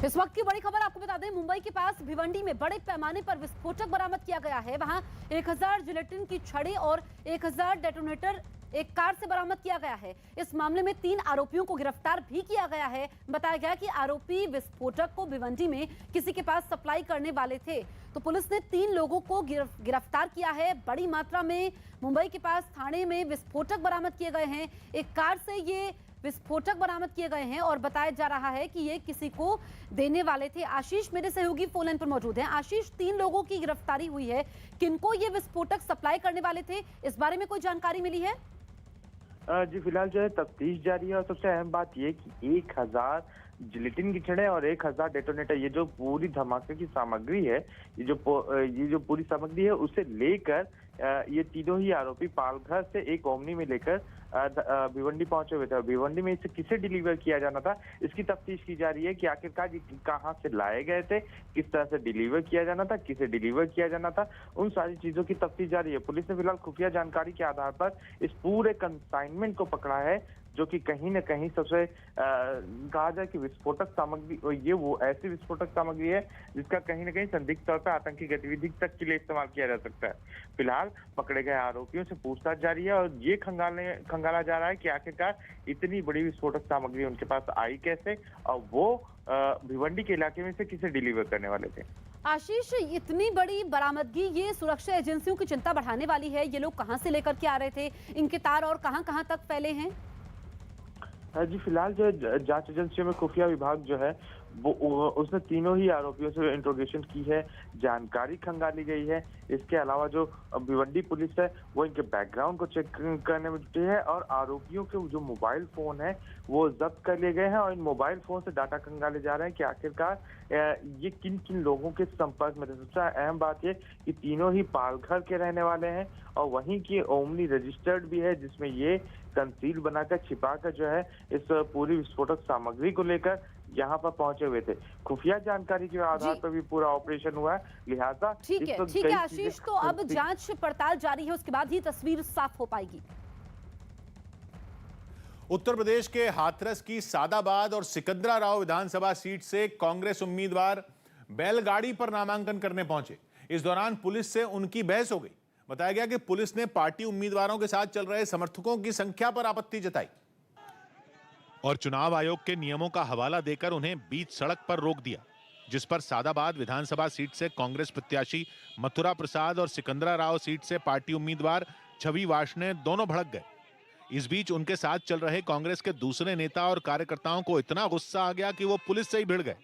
इस वक्त की बड़ी खबर आपको बता दें, मुंबई के पास भिवंडी में बड़े पैमाने पर विस्फोटक बरामद किया गया है। वहां 1000 जिलेटिन की छड़ी और 1000 डेटोनेटर एक कार से बरामद किया गया है। इस मामले में 3 आरोपियों को गिरफ्तार भी किया गया है। बताया गया कि आरोपी विस्फोटक को भिवंडी में किसी के पास सप्लाई करने वाले थे। तो पुलिस ने 3 लोगों को गिरफ्तार किया है। बड़ी मात्रा में मुंबई के पास थाने में विस्फोटक बरामद किए गए हैं। एक कार से ये विस्फोटक बरामद किए गए हैं और बताया जा रहा है कि ये किसी को देने वाले थे। आशीष मेरे सहयोगी फोन लाइन पर मौजूद हैं। आशीष, 3 लोगों की गिरफ्तारी हुई है। किनको ये विस्फोटक सप्लाई करने वाले थे, इस बारे में कोई जानकारी मिली है? जी फिलहाल जो है तफ्तीश जारी है और सबसे अहम बात ये कि 1000 जिलेटिन की छड़ें और 1000 डेटोनेटर, ये जो पूरी धमाके की सामग्री है, ये जो पूरी सामग्री है उसे लेकर ये तीनों ही आरोपी पालघर से एक ओमनी में लेकर भिवंडी पहुंचे हुए थे। भिवंडी में इसे किसे डिलीवर किया जाना था, इसकी तफ्तीश की जा रही है कि आखिरकार कहां से लाए गए थे, किस तरह से डिलीवर किया जाना था, किसे डिलीवर किया जाना था, उन सारी चीजों की तफ्तीश जारी है। पुलिस ने फिलहाल खुफिया जानकारी के आधार पर इस पूरे कंसाइनमेंट को पकड़ा है, जो कि कहीं न कहीं सबसे कहा जाए कि विस्फोटक सामग्री, ये वो ऐसी विस्फोटक सामग्री है जिसका कहीं न कहीं संदिग्ध तौर पर आतंकी गतिविधि तक के लिए इस्तेमाल किया जा सकता है। फिलहाल पकड़े गए आरोपियों से पूछताछ जारी है और ये खंगाला जा रहा है कि आखिरकार इतनी बड़ी विस्फोटक सामग्री उनके पास आई कैसे और वो भिवंडी के इलाके में से किसे डिलीवर करने वाले थे। आशीष, इतनी बड़ी बरामदगी ये सुरक्षा एजेंसियों की चिंता बढ़ाने वाली है। ये लोग कहां से लेकर के आ रहे थे, इनके तार और कहां तक फैले हैं? जी फिलहाल जो जांच एजेंसियों में खुफिया विभाग जो है वो उसने तीनों ही आरोपियों से इंट्रोगेशन की है, जानकारी खंगाली गई है। इसके अलावा जो भिवंडी पुलिस है वो इनके बैकग्राउंड को चेक करने में जुटी है और आरोपियों के जो मोबाइल फोन है वो जब्त कर लिए गए हैं और इन मोबाइल फोन से डाटा खंगाले जा रहे हैं कि आखिरकार ये किन किन लोगों के संपर्क में थे। सबसे अहम बात ये कि तीनों ही पालघर के रहने वाले हैं और वहीं की ओमनी रजिस्टर्ड भी है, जिसमें ये कंसील बनाकर छिपाकर जो है इस पूरी विस्फोटक सामग्री को लेकर यहाँ पर पहुंचे हुए थे। खुफिया जानकारी के आधार पर भी पूरा ऑपरेशन हुआ है, लिहाजा ठीक है आशीष, तो अब जांच पड़ताल जारी है, उसके बाद ही तस्वीर साफ हो पाएगी। उत्तर प्रदेश के हाथरस की सादाबाद और सिकंदराराव विधानसभा सीट से कांग्रेस उम्मीदवार बैलगाड़ी पर नामांकन करने पहुंचे। इस दौरान पुलिस से उनकी बहस हो गई। बताया गया कि पुलिस ने पार्टी उम्मीदवारों के साथ चल रहे समर्थकों की संख्या पर आपत्ति जताई और चुनाव आयोग के नियमों का हवाला देकर उन्हें बीच सड़क पर रोक दिया, जिस पर सादाबाद विधानसभा सीट से कांग्रेस प्रत्याशी मथुरा प्रसाद और सिकंदराराव सीट से पार्टी उम्मीदवार छवि वार्ष्णेय दोनों भड़क गए। इस बीच उनके साथ चल रहे कांग्रेस के दूसरे नेता और कार्यकर्ताओं को इतना गुस्सा आ गया कि वो पुलिस से ही भिड़ गए।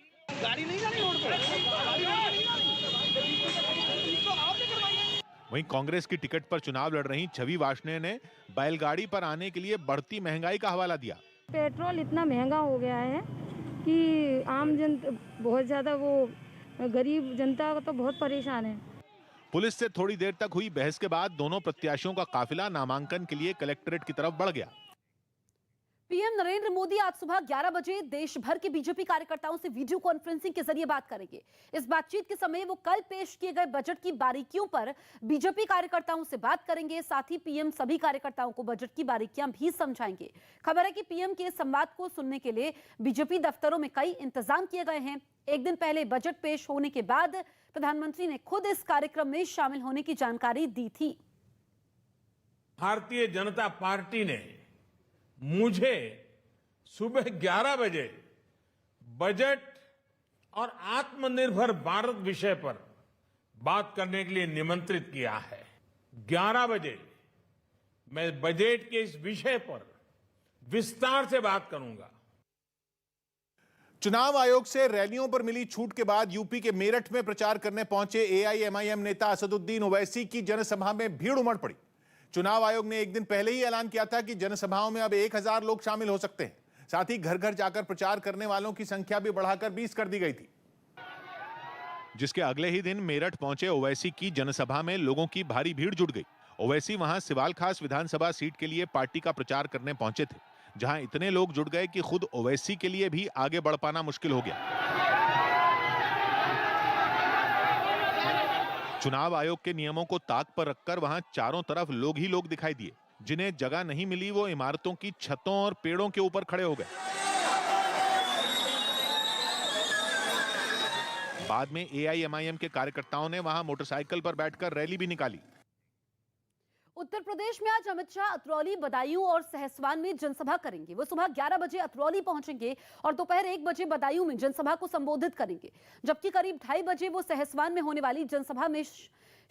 वहीं कांग्रेस की टिकट पर चुनाव लड़ रही छवि वार्ष्णेय ने बैलगाड़ी पर आने के लिए बढ़ती महंगाई का हवाला दिया। पेट्रोल इतना महंगा हो गया है कि आम जनता बहुत ज्यादा, वो गरीब जनता तो बहुत परेशान है। पुलिस से थोड़ी देर तक हुई बहस के बाद दोनों प्रत्याशियों का काफिला नामांकन के लिए कलेक्ट्रेट की तरफ बढ़ गया। पीएम नरेंद्र मोदी आज सुबह 11 बजे देश भर के बीजेपी कार्यकर्ताओं से वीडियो कॉन्फ्रेंसिंग के जरिए बात करेंगे। इस बातचीत के समय वो कल पेश किए गए बजट की बारीकियों पर बीजेपी कार्यकर्ताओं से बात करेंगे। साथ ही पीएम सभी कार्यकर्ताओं को बजट की बारीकियां भी समझाएंगे। खबर है कि पीएम के संवाद को सुनने के लिए बीजेपी दफ्तरों में कई इंतजाम किए गए हैं। एक दिन पहले बजट पेश होने के बाद प्रधानमंत्री ने खुद इस कार्यक्रम में शामिल होने की जानकारी दी थी। भारतीय जनता पार्टी ने मुझे सुबह 11 बजे बजट और आत्मनिर्भर भारत विषय पर बात करने के लिए निमंत्रित किया है। 11 बजे मैं बजट के इस विषय पर विस्तार से बात करूंगा। चुनाव आयोग से रैलियों पर मिली छूट के बाद यूपी के मेरठ में प्रचार करने पहुंचे एआईएमआईएम नेता असदुद्दीन ओवैसी की जनसभा में भीड़ उमड़ पड़ी। चुनाव आयोग ने एक दिन पहले ही ऐलान किया था कि जनसभाओं में अब 1000 लोग शामिल हो सकते हैं। साथ ही घर घर जाकर प्रचार करने वालों की संख्या भी बढ़ाकर 20 कर दी गई थी। जिसके अगले ही दिन मेरठ पहुंचे ओवैसी की जनसभा में लोगों की भारी भीड़ जुट गई। ओवैसी वहां सिवाल खास विधानसभा सीट के लिए पार्टी का प्रचार करने पहुंचे थे, जहां इतने लोग जुट गए कि खुद ओवैसी के लिए भी आगे बढ़ पाना मुश्किल हो गया। चुनाव आयोग के नियमों को ताक पर रखकर वहां चारों तरफ लोग ही लोग दिखाई दिए। जिन्हें जगह नहीं मिली वो इमारतों की छतों और पेड़ों के ऊपर खड़े हो गए। बाद में AIMIM के कार्यकर्ताओं ने वहां मोटरसाइकिल पर बैठकर रैली भी निकाली। उत्तर प्रदेश में आज अमित शाह अतरौली, बदायूं और सहसवान में जनसभा करेंगे। वो सुबह 11 बजे अतरौली पहुंचेंगे और दोपहर 1 बजे बदायूं में जनसभा को संबोधित करेंगे, जबकि करीब 2:30 बजे वो सहसवान में होने वाली जनसभा में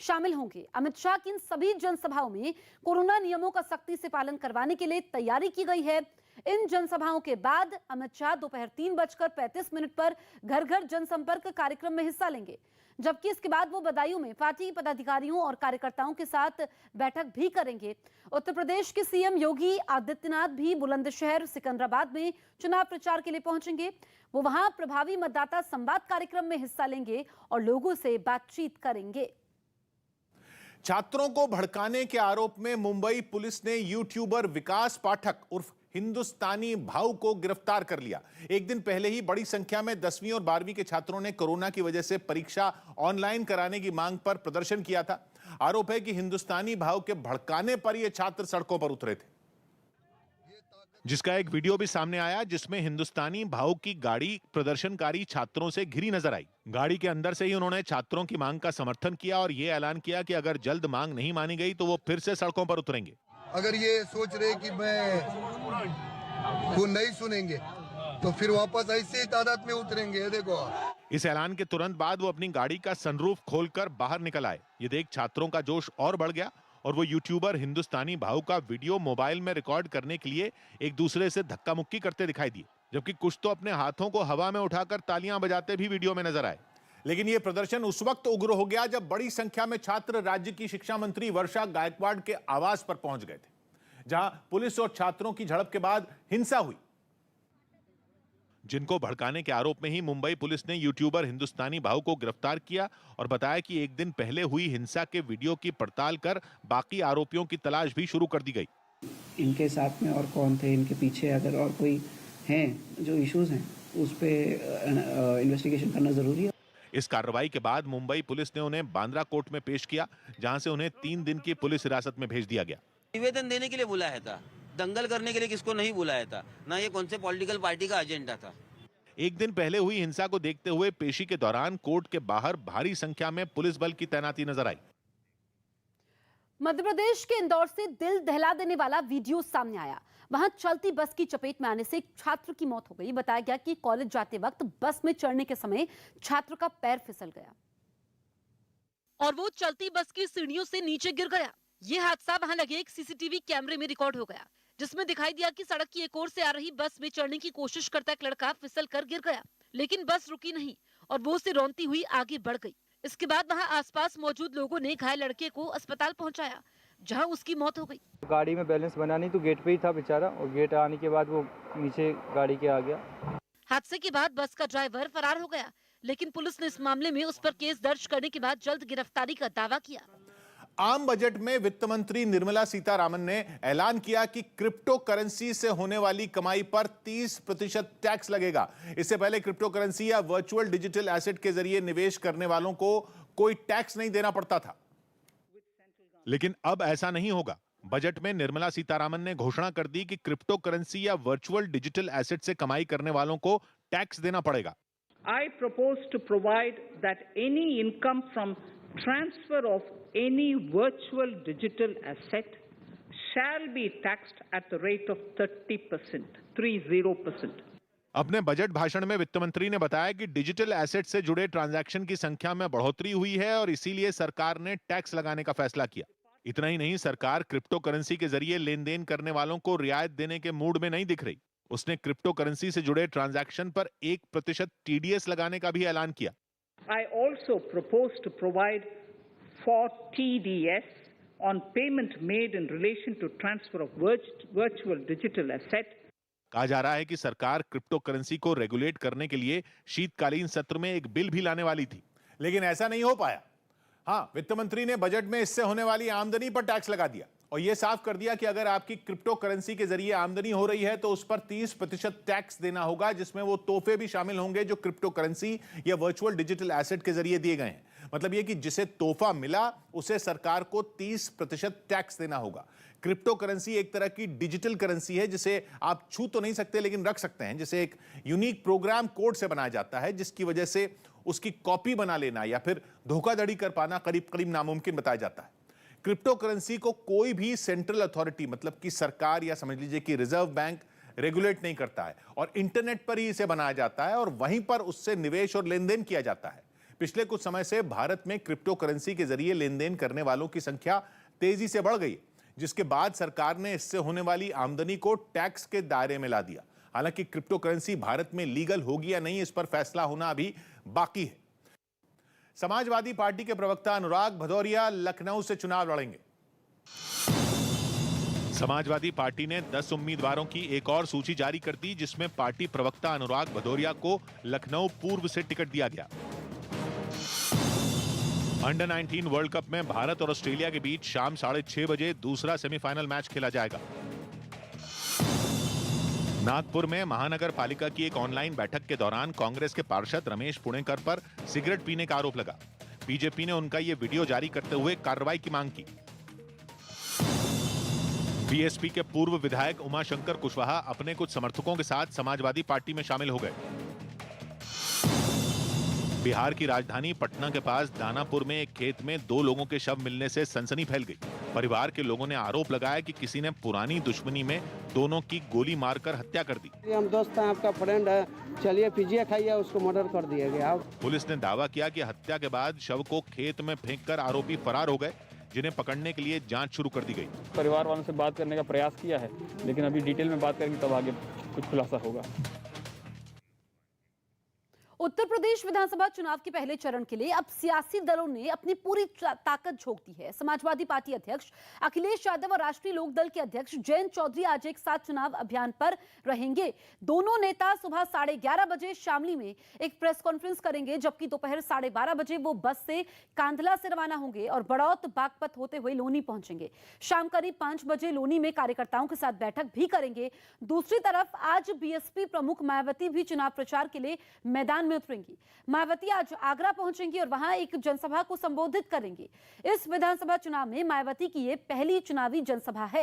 शामिल होंगे। अमित शाह की इन सभी जनसभाओं में कोरोना नियमों का सख्ती से पालन करवाने के लिए तैयारी की गई है। इन जनसभाओं के बाद अमित शाह दोपहर 3:35 पर घर घर जनसंपर्क कार्यक्रम में हिस्सा लेंगे, जबकि इसके बाद वो बदायूं में पार्टी पदाधिकारियों और कार्यकर्ताओं के साथ बैठक भी करेंगे। उत्तर प्रदेश के सीएम योगी आदित्यनाथ भी बुलंदशहर, सिकंदराबाद में चुनाव प्रचार के लिए पहुंचेंगे। वो वहां प्रभावी मतदाता संवाद कार्यक्रम में हिस्सा लेंगे और लोगों से बातचीत करेंगे। छात्रों को भड़काने के आरोप में मुंबई पुलिस ने यूट्यूबर विकास पाठक उर्फ हिंदुस्तानी भाऊ को गिरफ्तार कर लिया। एक दिन पहले ही बड़ी संख्या में 10वीं और 12वीं के छात्रों ने कोरोना की वजह से परीक्षा ऑनलाइन कराने की मांग पर प्रदर्शन किया था। आरोप है कि हिंदुस्तानी भाऊ के भड़काने पर ये छात्र सड़कों पर उतरे थे, जिसका एक वीडियो भी सामने आया जिसमें हिंदुस्तानी भाऊ की गाड़ी प्रदर्शनकारी छात्रों से घिरी नजर आई। गाड़ी के अंदर से ही उन्होंने छात्रों की मांग का समर्थन किया और ये ऐलान किया कि अगर जल्द मांग नहीं मानी गई तो वो फिर से सड़कों पर उतरेंगे। अगर ये सोच रहे कि मैं को नहीं सुनेंगे तो फिर वापस ऐसे ही तादाद में उतरेंगे। देखो, इस ऐलान के तुरंत बाद वो अपनी गाड़ी का सनरूफ खोलकर बाहर निकल आए। ये देख छात्रों का जोश और बढ़ गया और वो यूट्यूबर हिंदुस्तानी भाऊ का वीडियो मोबाइल में रिकॉर्ड करने के लिए एक दूसरे से धक्का मुक्की करते दिखाई दिए, जबकि कुछ तो अपने हाथों को हवा में उठाकर तालियां बजाते भी वीडियो में नजर आए। लेकिन यह प्रदर्शन उस वक्त उग्र हो गया जब बड़ी संख्या में छात्र राज्य की शिक्षा मंत्री वर्षा गायकवाड़ के आवास पर पहुंच गए थे, जहां पुलिस और छात्रों की झड़प के बाद हिंसा हुई। जिनको भड़काने के आरोप में ही मुंबई पुलिस ने यूट्यूबर हिंदुस्तानी भाऊ को गिरफ्तार किया और बताया कि एक दिन पहले हुई हिंसा के वीडियो की पड़ताल कर बाकी आरोपियों की तलाश भी शुरू कर दी गई। इनके साथ में और कौन थे, इनके पीछे अगर और कोई हैं जो इश्यूज हैं उस पे इन्वेस्टिगेशन करना जरूरी है। इस कार्रवाई के बाद मुंबई पुलिस ने उन्हें बांद्रा कोर्ट में पेश किया, जहां से उन्हें 3 दिन की पुलिस हिरासत में भेज दिया गया। निवेदन देने के लिए बुलाया था, दंगल करने के लिए किसको नहीं बुलाया था, ना ये कौन से पॉलिटिकल पार्टी का एजेंडा था। एक दिन पहले हुई हिंसा को देखते हुए पेशी के दौरान कोर्ट के बाहर भारी संख्या में पुलिस बल की तैनाती नजर आई। मध्य प्रदेश के इंदौर से दिल दहला देने वाला वीडियो सामने आया। वहां चलती बस की चपेट में आने से एक छात्र की मौत हो गई। बताया गया कि कॉलेज जाते वक्त बस में चढ़ने के समय छात्र का पैर फिसल गया और वो चलती बस की सीढ़ियों से नीचे गिर गया। ये हादसा वहां लगे एक सीसीटीवी कैमरे में रिकॉर्ड हो गया, जिसमें दिखाई दिया कि सड़क की एक ओर से आ रही बस में चढ़ने की कोशिश करता एक लड़का फिसल कर गिर गया, लेकिन बस रुकी नहीं और वो उसे रौंदती हुई आगे बढ़ गई। इसके बाद वहां आसपास मौजूद लोगों ने घायल लड़के को अस्पताल पहुंचाया, जहां उसकी मौत हो गई। गाड़ी में बैलेंस बना नहीं तो गेट पे ही था बेचारा, और गेट आने के बाद वो नीचे गाड़ी के आ गया। हादसे के बाद बस का ड्राइवर फरार हो गया, लेकिन पुलिस ने इस मामले में उस पर केस दर्ज करने के बाद जल्द गिरफ्तारी का दावा किया। आम बजट में वित्त मंत्री निर्मला सीतारामन ने ऐलान किया कि क्रिप्टो करेंसी से होने वाली कमाई पर 30% टैक्स लगेगा। इससे पहले क्रिप्टो करेंसी या वर्चुअल डिजिटल एसेट के जरिए निवेश करने वालों को कोई टैक्स नहीं देना पड़ता था, लेकिन अब ऐसा नहीं होगा। बजट में निर्मला सीतारामन ने घोषणा कर दी कि क्रिप्टो करेंसी या वर्चुअल डिजिटल एसेट से कमाई करने वालों को टैक्स देना पड़ेगा। I propose to provide that any income from transfer of any virtual digital asset shall be taxed at the rate of 30%, 30%. अपने बजट भाषण में वित्त मंत्री ने बताया कि डिजिटल एसेट से जुड़े ट्रांजैक्शन की संख्या में बढ़ोतरी हुई है और इसीलिए सरकार ने टैक्स लगाने का फैसला किया। इतना ही नहीं, सरकार क्रिप्टो करेंसी के जरिए लेन देन करने वालों को रियायत देने के मूड में नहीं दिख रही। उसने क्रिप्टो करेंसी से जुड़े ट्रांजैक्शन पर 1% TDS लगाने का भी ऐलान किया। I also propose to provide for TDS on payment made in relation to transfer of virtual digital asset. कहा जा रहा है कि सरकार क्रिप्टो करेंसी को रेगुलेट करने के लिए शीतकालीन सत्र में एक बिल भी लाने वाली थी, लेकिन ऐसा नहीं हो पाया। हाँ, वित्त मंत्री ने बजट में इससे होने वाली आमदनी पर टैक्स लगा दिया और यह साफ कर दिया कि अगर आपकी क्रिप्टो करेंसी के जरिए आमदनी हो रही है तो उस पर 30% टैक्स देना होगा, जिसमें वो तोहफे भी शामिल होंगे जो क्रिप्टो करेंसी या वर्चुअल डिजिटल एसेट के जरिए दिए गए हैं। मतलब यह कि जिसे तोहफा मिला उसे सरकार को 30% टैक्स देना होगा। क्रिप्टो करेंसी एक तरह की डिजिटल करेंसी है जिसे आप छू तो नहीं सकते लेकिन रख सकते हैं, जिसे एक यूनिक प्रोग्राम कोड से बनाया जाता है, जिसकी वजह से उसकी कॉपी बना लेना या फिर धोखाधड़ी कर पाना करीब करीब नामुमकिन बताया जाता है। क्रिप्टो करेंसी को कोई भी सेंट्रल अथॉरिटी, मतलब कि सरकार या समझ लीजिए कि रिजर्व बैंक, रेगुलेट नहीं करता है और इंटरनेट पर ही इसे बनाया जाता है और वहीं पर उससे निवेश और लेन देन किया जाता है। पिछले कुछ समय से भारत में क्रिप्टो करेंसी के जरिए लेन देन करने वालों की संख्या तेजी से बढ़ गई, जिसके बाद सरकार ने इससे होने वाली आमदनी को टैक्स के दायरे में ला दिया। हालांकि क्रिप्टो करेंसी भारत में लीगल होगी या नहीं, इस पर फैसला होना अभी बाकी है। समाजवादी पार्टी के प्रवक्ता अनुराग भदौरिया लखनऊ से चुनाव लड़ेंगे। समाजवादी पार्टी ने 10 उम्मीदवारों की एक और सूची जारी कर दी, जिसमें पार्टी प्रवक्ता अनुराग भदौरिया को लखनऊ पूर्व से टिकट दिया गया। अंडर 19 वर्ल्ड कप में भारत और ऑस्ट्रेलिया के बीच शाम 6:30 बजे दूसरा सेमीफाइनल मैच खेला जाएगा। नागपुर में महानगर पालिका की एक ऑनलाइन बैठक के दौरान कांग्रेस के पार्षद रमेश पुणेकर पर सिगरेट पीने का आरोप लगा। बीजेपी ने उनका यह वीडियो जारी करते हुए कार्रवाई की मांग की। बीएसपी के पूर्व विधायक उमाशंकर कुशवाहा अपने कुछ समर्थकों के साथ समाजवादी पार्टी में शामिल हो गए। बिहार की राजधानी पटना के पास दानापुर में एक खेत में 2 लोगों के शव मिलने से सनसनी फैल गई। परिवार के लोगों ने आरोप लगाया कि किसी ने पुरानी दुश्मनी में दोनों की गोली मारकर हत्या कर दी। हम दोस्त हैं, आपका फ्रेंड है, चलिए पिजिया खाइए, उसको मर्डर कर दिया गया। पुलिस ने दावा किया कि हत्या के बाद शव को खेत में फेंककर आरोपी फरार हो गए, जिन्हें पकड़ने के लिए जांच शुरू कर दी गई। परिवार वालों से बात करने का प्रयास किया है, लेकिन अभी डिटेल में बात करेंगे तब आगे कुछ खुलासा होगा। उत्तर प्रदेश विधानसभा चुनाव के पहले चरण के लिए अब सियासी दलों ने अपनी पूरी ताकत झोंक दी है। समाजवादी पार्टी अध्यक्ष अखिलेश यादव और राष्ट्रीय लोकदल के अध्यक्ष जयंत चौधरी आज एक साथ चुनाव अभियान पर रहेंगे। दोनों नेता सुबह 11:30 बजे शामली में एक प्रेस कॉन्फ्रेंस करेंगे, जबकि दोपहर 12:30 बजे वो बस से कांधला से रवाना होंगे और बड़ौत बागपत होते हुए लोनी पहुंचेंगे। शाम करीब 5 बजे लोनी में कार्यकर्ताओं के साथ बैठक भी करेंगे। दूसरी तरफ आज बीएसपी प्रमुख मायावती भी चुनाव प्रचार के लिए मैदान में उतरेंगी। मायावती आज आगरा पहुंचेंगी और वहां एक जनसभा को संबोधित करेंगी। इस विधानसभा चुनाव में मायावती की ये पहली चुनावी जनसभा है।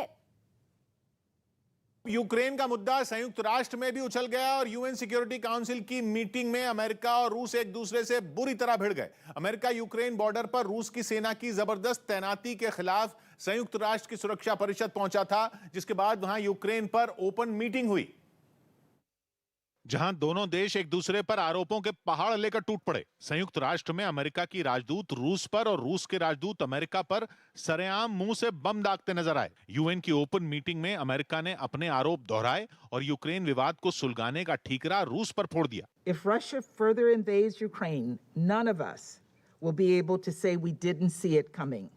यूक्रेन का मुद्दा संयुक्त राष्ट्र में भी उछल गया और यूएन सिक्योरिटी काउंसिल की मीटिंग में अमेरिका और रूस एक दूसरे से बुरी तरह भिड़ गए। अमेरिका यूक्रेन बॉर्डर पर रूस की सेना की जबरदस्त तैनाती के खिलाफ संयुक्त राष्ट्र की सुरक्षा परिषद पहुंचा था, जिसके बाद वहां यूक्रेन पर ओपन मीटिंग हुई, जहां दोनों देश एक दूसरे पर आरोपों के पहाड़ लेकर टूट पड़े। संयुक्त राष्ट्र में अमेरिका की राजदूत रूस पर और रूस के राजदूत अमेरिका पर सरेआम मुंह से बम दागते नजर आए। यूएन की ओपन मीटिंग में अमेरिका ने अपने आरोप दोहराए और यूक्रेन विवाद को सुलगाने का ठीकरा रूस पर फोड़ दिया। If Russia further invades Ukraine, none of us will be able to say we didn't see it coming,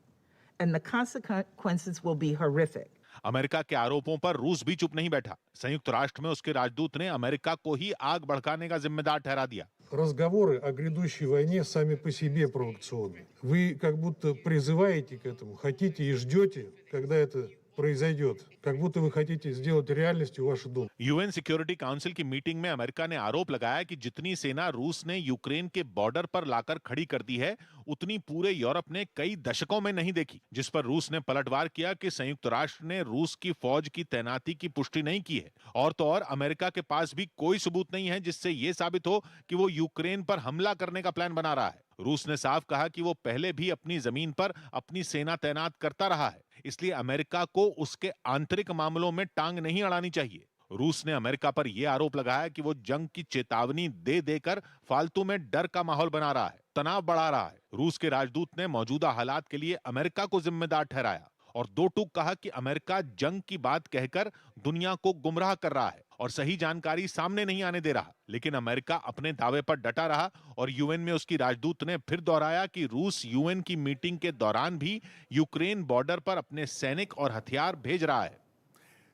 and the consequences will be horrific. America के आरोपों पर रूस भी चुप नहीं बैठा। संयुक्त राष्ट्र में उसके राजदूत ने अमेरिका को ही आग भड़काने का जिम्मेदार ठहरा दिया। Разговоры о грядущей войне сами по себе провокационны. Вы как будто призываете к этому, хотите и ждете, когда это произойдет, как будто вы хотите сделать реальностью вашу думу। यूएन सिक्योरिटी काउंसिल की मीटिंग में अमेरिका ने आरोप लगाया कि जितनी सेना रूस ने यूक्रेन के बॉर्डर पर लाकर खड़ी कर दी है, उतनी पूरे यूरोप ने कई दशकों में नहीं देखी, जिस पर रूस ने पलटवार किया कि संयुक्त राष्ट्र ने रूस की फौज की तैनाती की पुष्टि नहीं की है। और तो और अमेरिका के पास भी कोई सबूत नहीं है जिससे यह साबित हो कि वो यूक्रेन पर हमला करने का प्लान बना रहा है। रूस ने साफ कहा कि वो पहले भी अपनी जमीन पर अपनी सेना तैनात करता रहा है, इसलिए अमेरिका को उसके आंतरिक मामलों में टांग नहीं अड़ानी चाहिए। रूस ने अमेरिका पर यह आरोप लगाया कि वो जंग की चेतावनी दे देकर फालतू में डर का माहौल बना रहा है, तनाव बढ़ा रहा है। रूस के राजदूत ने मौजूदा हालात के लिए अमेरिका को जिम्मेदार ठहराया और दो टूक कहा कि अमेरिका जंग की बात कहकर दुनिया को गुमराह कर रहा है और सही जानकारी सामने नहीं आने दे रहा। लेकिन अमेरिका अपने दावे पर डटा रहा और यूएन में उसकी राजदूत ने फिर दोहराया कि रूस यूएन की मीटिंग के दौरान भी यूक्रेन बॉर्डर पर अपने सैनिक और हथियार भेज रहा है।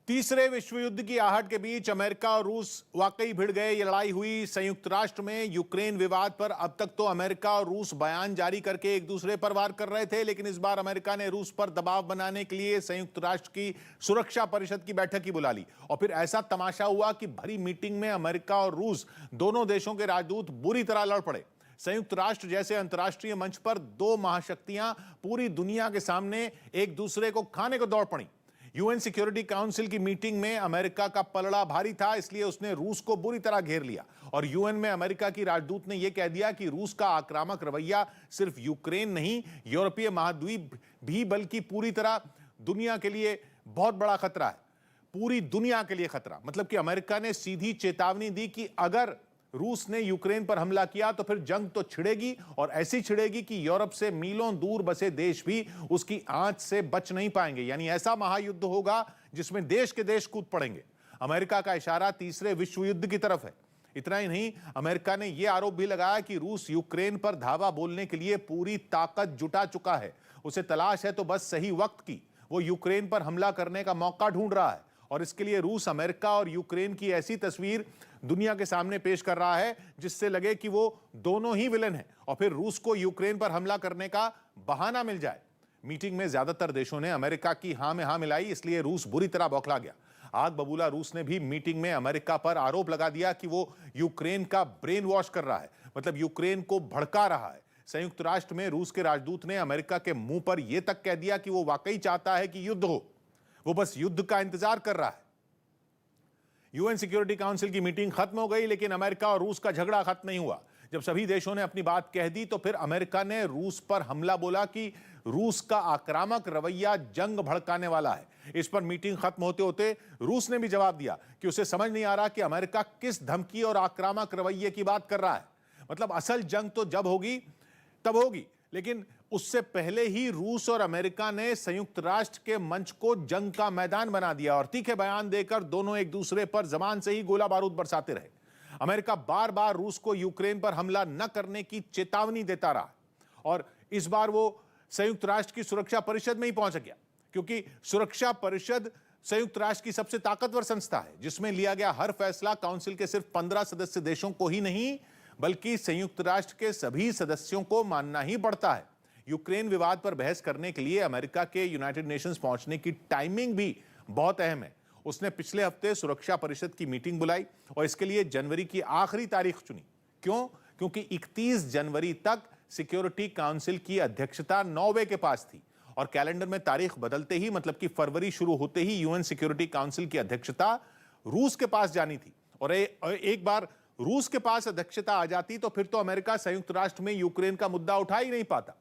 तीसरे विश्व युद्ध की आहट के बीच अमेरिका और रूस वाकई भिड़ गए। ये लड़ाई हुई संयुक्त राष्ट्र में। यूक्रेन विवाद पर अब तक तो अमेरिका और रूस बयान जारी करके एक दूसरे पर वार कर रहे थे, लेकिन इस बार अमेरिका ने रूस पर दबाव बनाने के लिए संयुक्त राष्ट्र की सुरक्षा परिषद की बैठक ही बुला ली और फिर ऐसा तमाशा हुआ कि भरी मीटिंग में अमेरिका और रूस दोनों देशों के राजदूत बुरी तरह लड़ पड़े। संयुक्त राष्ट्र जैसे अंतर्राष्ट्रीय मंच पर दो महाशक्तियां पूरी दुनिया के सामने एक दूसरे को खाने को दौड़ पड़ी। यूएन सिक्योरिटी काउंसिल की मीटिंग में अमेरिका का पलड़ा भारी था, इसलिए उसने रूस को बुरी तरह घेर लिया और यूएन में अमेरिका की राजदूत ने यह कह दिया कि रूस का आक्रामक रवैया सिर्फ यूक्रेन नहीं, यूरोपीय महाद्वीप भी बल्कि पूरी तरह दुनिया के लिए बहुत बड़ा खतरा है। पूरी दुनिया के लिए खतरा, मतलब कि अमेरिका ने सीधी चेतावनी दी कि अगर रूस ने यूक्रेन पर हमला किया तो फिर जंग तो छिड़ेगी और ऐसी छिड़ेगी कि यूरोप से मीलों दूर बसे देश भी उसकी आंच से बच नहीं पाएंगे। यानी ऐसा महायुद्ध होगा जिसमें देश के देश कूद पड़ेंगे। अमेरिका का इशारा तीसरे विश्व युद्ध की तरफ है। इतना ही नहीं, अमेरिका ने यह आरोप भी लगाया कि रूस यूक्रेन पर धावा बोलने के लिए पूरी ताकत जुटा चुका है। उसे तलाश है तो बस सही वक्त की। वो यूक्रेन पर हमला करने का मौका ढूंढ रहा है और इसके लिए रूस अमेरिका और यूक्रेन की ऐसी तस्वीर दुनिया के सामने पेश कर रहा है जिससे लगे कि वो दोनों ही विलन हैं और फिर रूस को यूक्रेन पर हमला करने का बहाना मिल जाए। मीटिंग में ज्यादातर देशों ने अमेरिका की हां में हां मिलाई, इसलिए रूस बुरी तरह बौखला गया। आग बबूला रूस ने भी मीटिंग में अमेरिका पर आरोप लगा दिया कि वो यूक्रेन का ब्रेन वॉश कर रहा है, मतलब यूक्रेन को भड़का रहा है। संयुक्त राष्ट्र में रूस के राजदूत ने अमेरिका के मुंह पर यह तक कह दिया कि वो वाकई चाहता है कि युद्ध हो, वो बस युद्ध का इंतजार कर रहा है। यूएन सिक्योरिटी काउंसिल की मीटिंग खत्म हो गई, लेकिन अमेरिका और रूस का झगड़ा खत्म नहीं हुआ। जब सभी देशों ने अपनी बात कह दी तो फिर अमेरिका ने रूस पर हमला बोला कि रूस का आक्रामक रवैया जंग भड़काने वाला है। इस पर मीटिंग खत्म होते होते रूस ने भी जवाब दिया कि उसे समझ नहीं आ रहा कि अमेरिका किस धमकी और आक्रामक रवैये की बात कर रहा है। मतलब असल जंग तो जब होगी तब होगी, लेकिन उससे पहले ही रूस और अमेरिका ने संयुक्त राष्ट्र के मंच को जंग का मैदान बना दिया और तीखे बयान देकर दोनों एक दूसरे पर जबान से ही गोला बारूद बरसाते रहे। अमेरिका बार बार रूस को यूक्रेन पर हमला न करने की चेतावनी देता रहा और इस बार वो संयुक्त राष्ट्र की सुरक्षा परिषद में ही पहुंच गया, क्योंकि सुरक्षा परिषद संयुक्त राष्ट्र की सबसे ताकतवर संस्था है जिसमें लिया गया हर फैसला काउंसिल के सिर्फ 15 सदस्य देशों को ही नहीं बल्कि संयुक्त राष्ट्र के सभी सदस्यों को मानना ही पड़ता है। यूक्रेन विवाद पर बहस करने के लिए अमेरिका के यूनाइटेड नेशंस पहुंचने की टाइमिंग भी बहुत अहम है। उसने पिछले हफ्ते सुरक्षा परिषद की मीटिंग बुलाई और इसके लिए जनवरी की आखिरी तारीख चुनी। क्यों? क्योंकि 31 जनवरी तक सिक्योरिटी काउंसिल की अध्यक्षता नॉर्वे के पास थी और कैलेंडर में तारीख बदलते ही, मतलब कि फरवरी शुरू होते ही यूएन सिक्योरिटी काउंसिल की अध्यक्षता रूस के पास जानी थी और एक बार रूस के पास अध्यक्षता आ जाती तो फिर तो अमेरिका संयुक्त राष्ट्र में यूक्रेन का मुद्दा उठा ही नहीं पाता।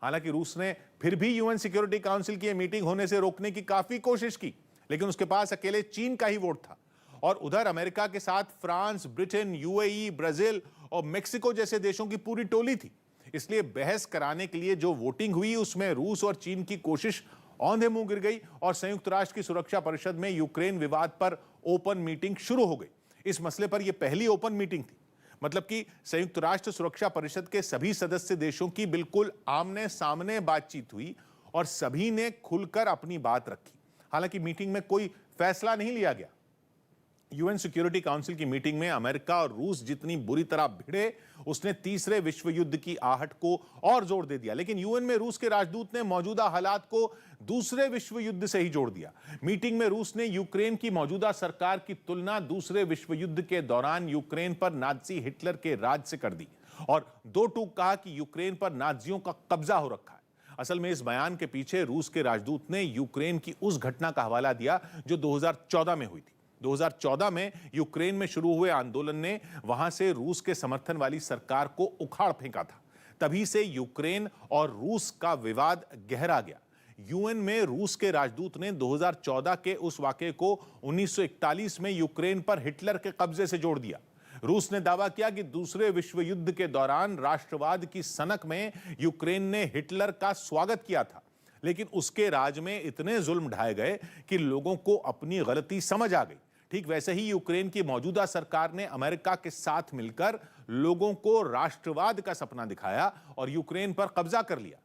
हालांकि रूस ने फिर भी यूएन सिक्योरिटी काउंसिल की मीटिंग होने से रोकने की काफी कोशिश की, लेकिन उसके पास अकेले चीन का ही वोट था और उधर अमेरिका के साथ फ्रांस, ब्रिटेन, यूएई, ब्राजील और मेक्सिको जैसे देशों की पूरी टोली थी। इसलिए बहस कराने के लिए जो वोटिंग हुई उसमें रूस और चीन की कोशिश औंधे मुंह गिर गई और संयुक्त राष्ट्र की सुरक्षा परिषद में यूक्रेन विवाद पर ओपन मीटिंग शुरू हो गई। इस मसले पर यह पहली ओपन मीटिंग थी, मतलब कि संयुक्त राष्ट्र सुरक्षा परिषद के सभी सदस्य देशों की बिल्कुल आमने सामने बातचीत हुई और सभी ने खुलकर अपनी बात रखी। हालांकि मीटिंग में कोई फैसला नहीं लिया गया। यूएन सिक्योरिटी काउंसिल की मीटिंग में अमेरिका और रूस जितनी बुरी तरह भिड़े, उसने तीसरे विश्व युद्ध की आहट को और जोर दे दिया। लेकिन यूएन में रूस के राजदूत ने मौजूदा हालात को दूसरे विश्व युद्ध से ही जोड़ दिया। मीटिंग में रूस ने यूक्रेन की मौजूदा सरकार की तुलना दूसरे विश्व युद्ध के दौरान यूक्रेन पर नाजी हिटलर के राज से कर दी और दो टूक कहा कि यूक्रेन पर नाजियों का कब्जा हो रखा है। असल में इस बयान के पीछे रूस के राजदूत ने यूक्रेन की उस घटना का हवाला दिया जो 2014 में हुई थी। 2014 में यूक्रेन में शुरू हुए आंदोलन ने वहां से रूस के समर्थन वाली सरकार को उखाड़ फेंका था। तभी से यूक्रेन और रूस का विवाद गहरा गया। यूएन में रूस के राजदूत ने 2014 के उस वाकये को 1941 में यूक्रेन पर हिटलर के कब्जे से जोड़ दिया। रूस ने दावा किया कि दूसरे विश्व युद्ध के दौरान राष्ट्रवाद की सनक में यूक्रेन ने हिटलर का स्वागत किया था, लेकिन उसके राज में इतने जुल्म ढाए गए कि लोगों को अपनी गलती समझ आ गई। ठीक वैसे ही यूक्रेन की मौजूदा सरकार ने अमेरिका के साथ मिलकर लोगों को राष्ट्रवाद का सपना दिखाया और यूक्रेन पर कब्जा कर लिया।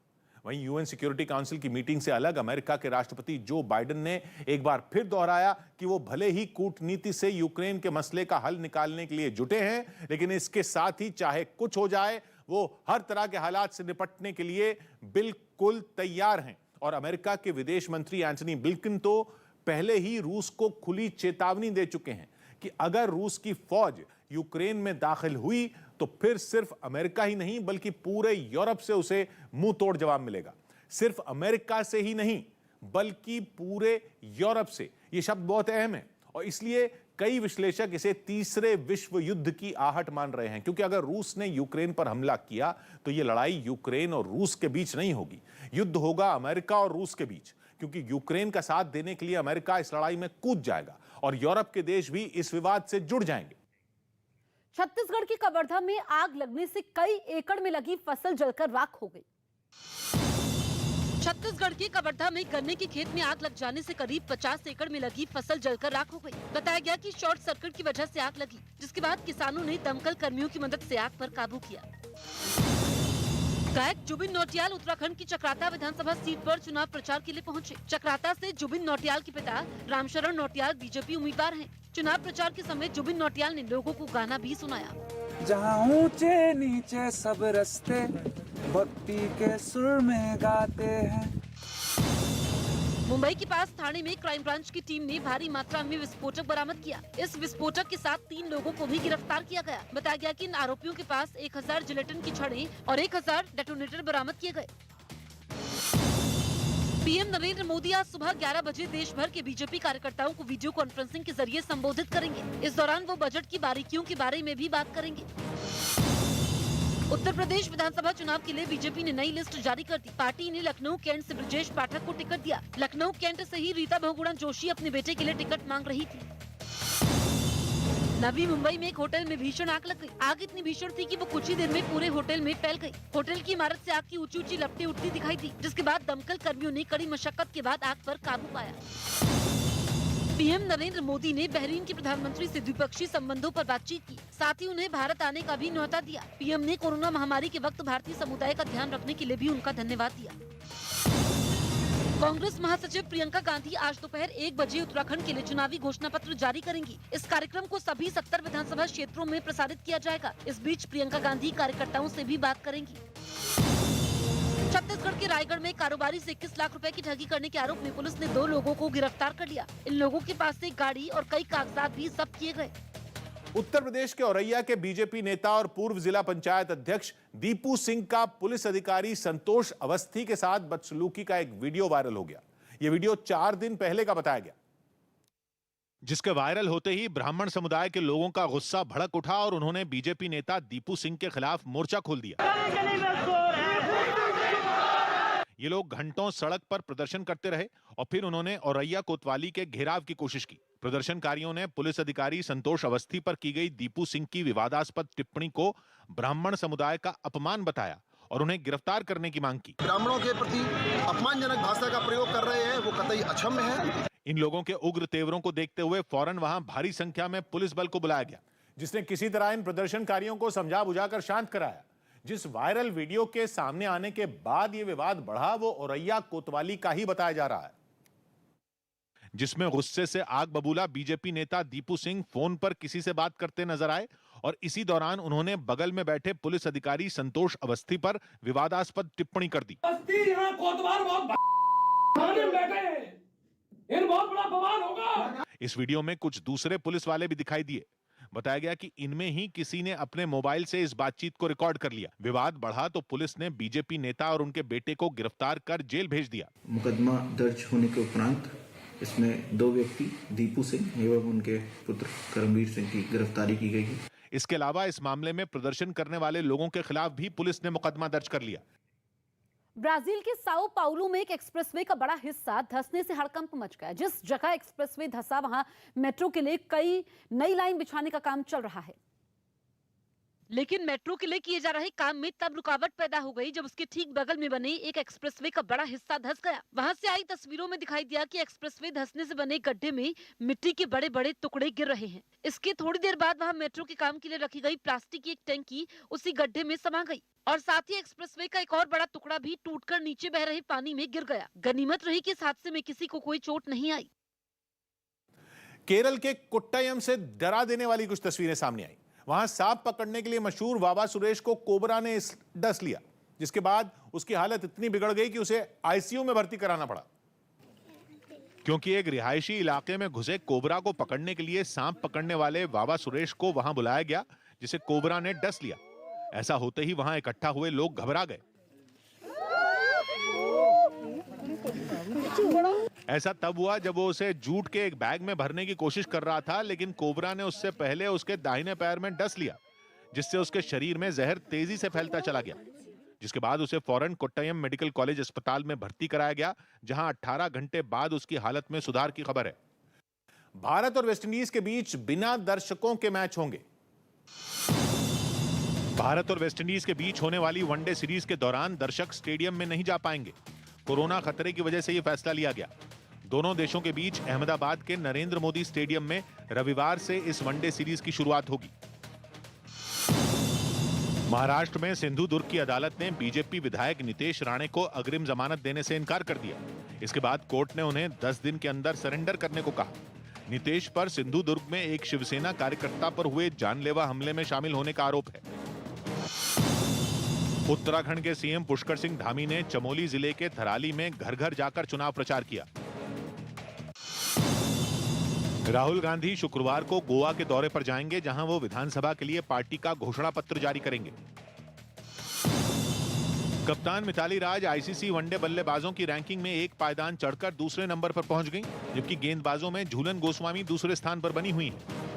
वहीं यूएन सिक्योरिटी काउंसिल की मीटिंग से अलग अमेरिका के राष्ट्रपति जो बाइडेन ने एक बार फिर दोहराया कि वो भले ही कूटनीति से यूक्रेन के मसले का हल निकालने के लिए जुटे हैं, लेकिन इसके साथ ही चाहे कुछ हो जाए वो हर तरह के हालात से निपटने के लिए बिल्कुल तैयार हैं। और अमेरिका के विदेश मंत्री एंटनी ब्लिंकन तो पहले ही रूस को खुली चेतावनी दे चुके हैं कि अगर रूस की फौज यूक्रेन में दाखिल हुई तो फिर सिर्फ अमेरिका ही नहीं बल्कि पूरे यूरोप से उसे मुंह तोड़ जवाब मिलेगा। सिर्फ अमेरिका से ही नहीं बल्कि पूरे यूरोप से। यह शब्द बहुत अहम है और इसलिए कई विश्लेषक इसे तीसरे विश्व युद्ध की आहट मान रहे हैं, क्योंकि अगर रूस ने यूक्रेन पर हमला किया तो यह लड़ाई यूक्रेन और रूस के बीच नहीं होगी, युद्ध होगा अमेरिका और रूस के बीच, क्योंकि यूक्रेन का साथ देने के लिए अमेरिका इस लड़ाई में कूद जाएगा और यूरोप के देश भी इस विवाद से जुड़ जाएंगे। छत्तीसगढ़ की कवर्धा में आग लगने से कई एकड़ में लगी फसल जलकर राख हो गई। छत्तीसगढ़ के कवर्धा में गन्ने के खेत में आग लग जाने से करीब 50 एकड़ में लगी फसल जलकर राख हो गई। बताया गया कि शॉर्ट सर्किट की वजह से आग लगी, जिसके बाद किसानों ने दमकल कर्मियों की मदद से आग पर काबू किया। गायक जुबिन नौटियाल उत्तराखंड की चक्राता विधानसभा सीट पर चुनाव प्रचार के लिए पहुंचे। चक्राता से जुबिन नौटियाल के पिता रामशरण नौटियाल बीजेपी उम्मीदवार हैं। चुनाव प्रचार के समय जुबिन नौटियाल ने लोगों को गाना भी सुनाया। जहाँ ऊंचे नीचे सब रस्ते भक्ति के सुर में गाते हैं। मुंबई के पास थाने में क्राइम ब्रांच की टीम ने भारी मात्रा में विस्फोटक बरामद किया। इस विस्फोटक के साथ 3 लोगों को भी गिरफ्तार किया गया। बताया गया कि इन आरोपियों के पास 1000 जिलेटिन की छड़ें और 1000 डेटोनेटर बरामद किए गए। पीएम नरेंद्र मोदी आज सुबह 11 बजे देश भर के बीजेपी कार्यकर्ताओं को वीडियो कॉन्फ्रेंसिंग के जरिए संबोधित करेंगे। इस दौरान वो बजट की बारीकियों के बारे में भी बात करेंगे। उत्तर प्रदेश विधानसभा चुनाव के लिए बीजेपी ने नई लिस्ट जारी कर दी। पार्टी ने लखनऊ कैंट से ब्रजेश पाठक को टिकट दिया। लखनऊ कैंट से ही रीता बहुगुणा जोशी अपने बेटे के लिए टिकट मांग रही थी। नवी मुंबई में एक होटल में भीषण आग लग गई। आग इतनी भीषण थी कि वो कुछ ही देर में पूरे होटल में फैल गई। होटल की इमारत से आग की ऊंची ऊंची लपटें उठती दिखाई दी, जिसके बाद दमकल कर्मियों ने कड़ी मशक्कत के बाद आग पर काबू पाया। पीएम नरेंद्र मोदी ने बहरीन के प्रधानमंत्री से द्विपक्षीय संबंधों पर बातचीत की, साथ ही उन्हें भारत आने का भी न्योता दिया। पीएम ने कोरोना महामारी के वक्त भारतीय समुदाय का ध्यान रखने के लिए भी उनका धन्यवाद दिया। कांग्रेस महासचिव प्रियंका गांधी आज दोपहर 1 बजे उत्तराखंड के लिए चुनावी घोषणा पत्र जारी करेंगी। इस कार्यक्रम को सभी 70 विधानसभा क्षेत्रों में प्रसारित किया जाएगा। इस बीच प्रियंका गांधी कार्यकर्ताओं से भी बात करेंगी। छत्तीसगढ़ के रायगढ़ में कारोबारी से 21 लाख रुपए की ठगी करने के आरोप में पुलिस ने 2 लोगों को गिरफ्तार कर लिया। इन लोगों के पास से गाड़ी और कई कागजात भी जब्त किए गए। उत्तर प्रदेश के औरैया के बीजेपी नेता और पूर्व जिला पंचायत अध्यक्ष दीपू सिंह का पुलिस अधिकारी संतोष अवस्थी के साथ बदसलूकी का एक वीडियो वायरल हो गया। यह वीडियो 4 दिन पहले का बताया गया, जिसके वायरल होते ही ब्राह्मण समुदाय के लोगों का गुस्सा भड़क उठा और उन्होंने बीजेपी नेता दीपू सिंह के खिलाफ मोर्चा खोल दिया। ये लोग घंटों सड़क पर प्रदर्शन करते रहे और फिर उन्होंने औरैया कोतवाली के घेराव की कोशिश की। प्रदर्शनकारियों ने पुलिस अधिकारी संतोष अवस्थी पर की गई दीपू सिंह की विवादास्पद टिप्पणी को ब्राह्मण समुदाय का अपमान बताया और उन्हें गिरफ्तार करने की मांग की। ब्राह्मणों के प्रति अपमानजनक भाषा का प्रयोग कर रहे हैं, वो कतई अक्षम्य है। इन लोगों के उग्र तेवरों को देखते हुए फौरन वहां भारी संख्या में पुलिस बल को बुलाया गया, जिसने किसी तरह इन प्रदर्शनकारियों को समझा बुझाकर शांत कराया। जिस वायरल वीडियो के सामने आने के बाद यह विवाद बढ़ा, वो औरैया कोतवाली का ही बताया जा रहा है, जिसमें गुस्से से आग बबूला बीजेपी नेता दीपू सिंह फोन पर किसी से बात करते नजर आए और इसी दौरान उन्होंने बगल में बैठे पुलिस अधिकारी संतोष अवस्थी पर विवादास्पद टिप्पणी कर दी। इस वीडियो में कुछ दूसरे पुलिस वाले भी दिखाई दिए। बताया गया कि इनमें ही किसी ने अपने मोबाइल से इस बातचीत को रिकॉर्ड कर लिया। विवाद बढ़ा तो पुलिस ने बीजेपी नेता और उनके बेटे को गिरफ्तार कर जेल भेज दिया। मुकदमा दर्ज होने के उपरांत इसमें 2 व्यक्ति दीपू सिंह एवं उनके पुत्र करमवीर सिंह की गिरफ्तारी की गई है। इसके अलावा इस मामले में प्रदर्शन करने वाले लोगों के खिलाफ भी पुलिस ने मुकदमा दर्ज कर लिया। ब्राजील के साओ पाउलो में एक एक्सप्रेसवे का बड़ा हिस्सा धंसने से हड़कंप मच गया। जिस जगह एक्सप्रेसवे धंसा वहां मेट्रो के लिए कई नई लाइन बिछाने का काम चल रहा है, लेकिन मेट्रो के लिए किए जा रहे काम में तब रुकावट पैदा हो गई जब उसके ठीक बगल में बने एक एक्सप्रेसवे का बड़ा हिस्सा धंस गया। वहां से आई तस्वीरों में दिखाई दिया कि एक्सप्रेसवे धंसने से बने गड्ढे में मिट्टी के बड़े बड़े टुकड़े गिर रहे हैं। इसके थोड़ी देर बाद वहां मेट्रो के काम के लिए रखी गई प्लास्टिक की एक टंकी उसी गड्ढे में समा गई और साथ ही एक्सप्रेसवे का एक और बड़ा टुकड़ा भी टूटकर नीचे बह रहे पानी में गिर गया। गनीमत रही कि इस हादसे में किसी को कोई चोट नहीं आई। केरल के कोट्टायम से डरा देने वाली कुछ तस्वीरें सामने आई। वहां सांप पकड़ने के लिए मशहूर वावा सुरेश को कोबरा ने डस लिया, जिसके बाद उसकी हालत इतनी बिगड़ गई कि उसे आईसीयू में भर्ती कराना पड़ा, क्योंकि एक रिहायशी इलाके में घुसे कोबरा को पकड़ने के लिए सांप पकड़ने वाले वावा सुरेश को वहां बुलाया गया, जिसे कोबरा ने डस लिया। ऐसा होते ही वहां इकट्ठा हुए लोग घबरा गए। ऐसा तब हुआ जब वो उसे जूट के एक बैग में भरने की कोशिश कर रहा था, लेकिन कोबरा ने उससे पहले उसके दाहिने पैर में डस लिया, जिससे उसके शरीर में जहर तेजी से फैलता चला गया। जिसके बाद उसे फौरन कोट्टयम मेडिकल कॉलेज अस्पताल में भर्ती कराया गया, जहां 18 घंटे बाद उसकी हालत में सुधार की खबर है। भारत और वेस्टइंडीज के बीच बिना दर्शकों के मैच होंगे। भारत और वेस्टइंडीज के बीच होने वाली वनडे सीरीज के दौरान दर्शक स्टेडियम में नहीं जा पाएंगे। कोरोना खतरे की वजह से यह फैसला लिया गया। दोनों देशों के बीच अहमदाबाद के नरेंद्र मोदी स्टेडियम में रविवार से इस वनडे सीरीज की शुरुआत होगी। महाराष्ट्र में सिंधु दुर्ग की अदालत ने बीजेपी विधायक नितेश राणे को अग्रिम जमानत देने से इनकार कर दिया। इसके बाद कोर्ट ने उन्हें 10 दिन के अंदर सरेंडर करने को कहा। नितेश पर सिंधु दुर्ग में एक शिवसेना कार्यकर्ता पर हुए जानलेवा हमले में शामिल होने का आरोप है। उत्तराखंड के सीएम पुष्कर सिंह धामी ने चमोली जिले के थराली में घर घर जाकर चुनाव प्रचार किया। राहुल गांधी शुक्रवार को गोवा के दौरे पर जाएंगे, जहां वो विधानसभा के लिए पार्टी का घोषणा पत्र जारी करेंगे। कप्तान मिताली राज आईसीसी वनडे बल्लेबाजों की रैंकिंग में एक पायदान चढ़कर दूसरे नंबर पर पहुंच गईं, जबकि गेंदबाजों में झूलन गोस्वामी दूसरे स्थान पर बनी हुई हैं।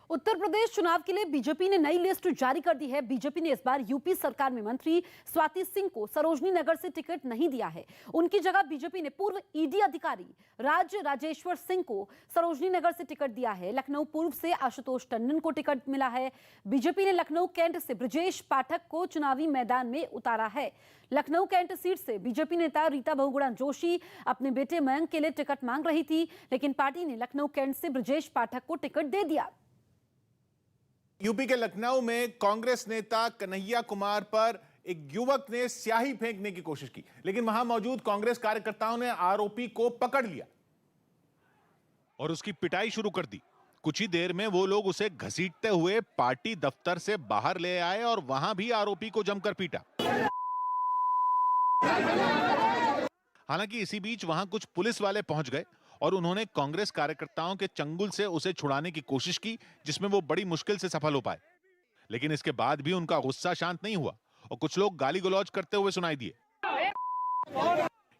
उत्तर प्रदेश चुनाव के लिए बीजेपी ने नई लिस्ट जारी कर दी है। बीजेपी ने इस बार यूपी सरकार में मंत्री स्वाति सिंह को सरोजनी नगर से टिकट नहीं दिया है। उनकी जगह बीजेपी ने पूर्व ईडी अधिकारी राजेश्वर सिंह को सरोजनी नगर से टिकट दिया है। लखनऊ पूर्व से आशुतोष टंडन को टिकट मिला है। बीजेपी ने लखनऊ कैंट से ब्रजेश पाठक को चुनावी मैदान में उतारा है। लखनऊ कैंट सीट से बीजेपी नेता रीता बहुगुणा जोशी अपने बेटे मयंक के लिए टिकट मांग रही थी, लेकिन पार्टी ने लखनऊ कैंट से ब्रजेश पाठक को टिकट दे दिया। यूपी के लखनऊ में कांग्रेस नेता कन्हैया कुमार पर एक युवक ने स्याही फेंकने की कोशिश की, लेकिन वहां मौजूद कांग्रेस कार्यकर्ताओं ने आरोपी को पकड़ लिया और उसकी पिटाई शुरू कर दी। कुछ ही देर में वो लोग उसे घसीटते हुए पार्टी दफ्तर से बाहर ले आए और वहां भी आरोपी को जमकर पीटा। हालांकि इसी बीच वहां कुछ पुलिस वाले पहुंच गए और उन्होंने कांग्रेस कार्यकर्ताओं के चंगुल से उसे छुड़ाने की कोशिश की, जिसमें वो बड़ी मुश्किल से सफल हो पाए। लेकिन इसके बाद भी उनका गुस्सा शांत नहीं हुआ और कुछ लोग गाली गलौज करते हुए सुनाई दिए।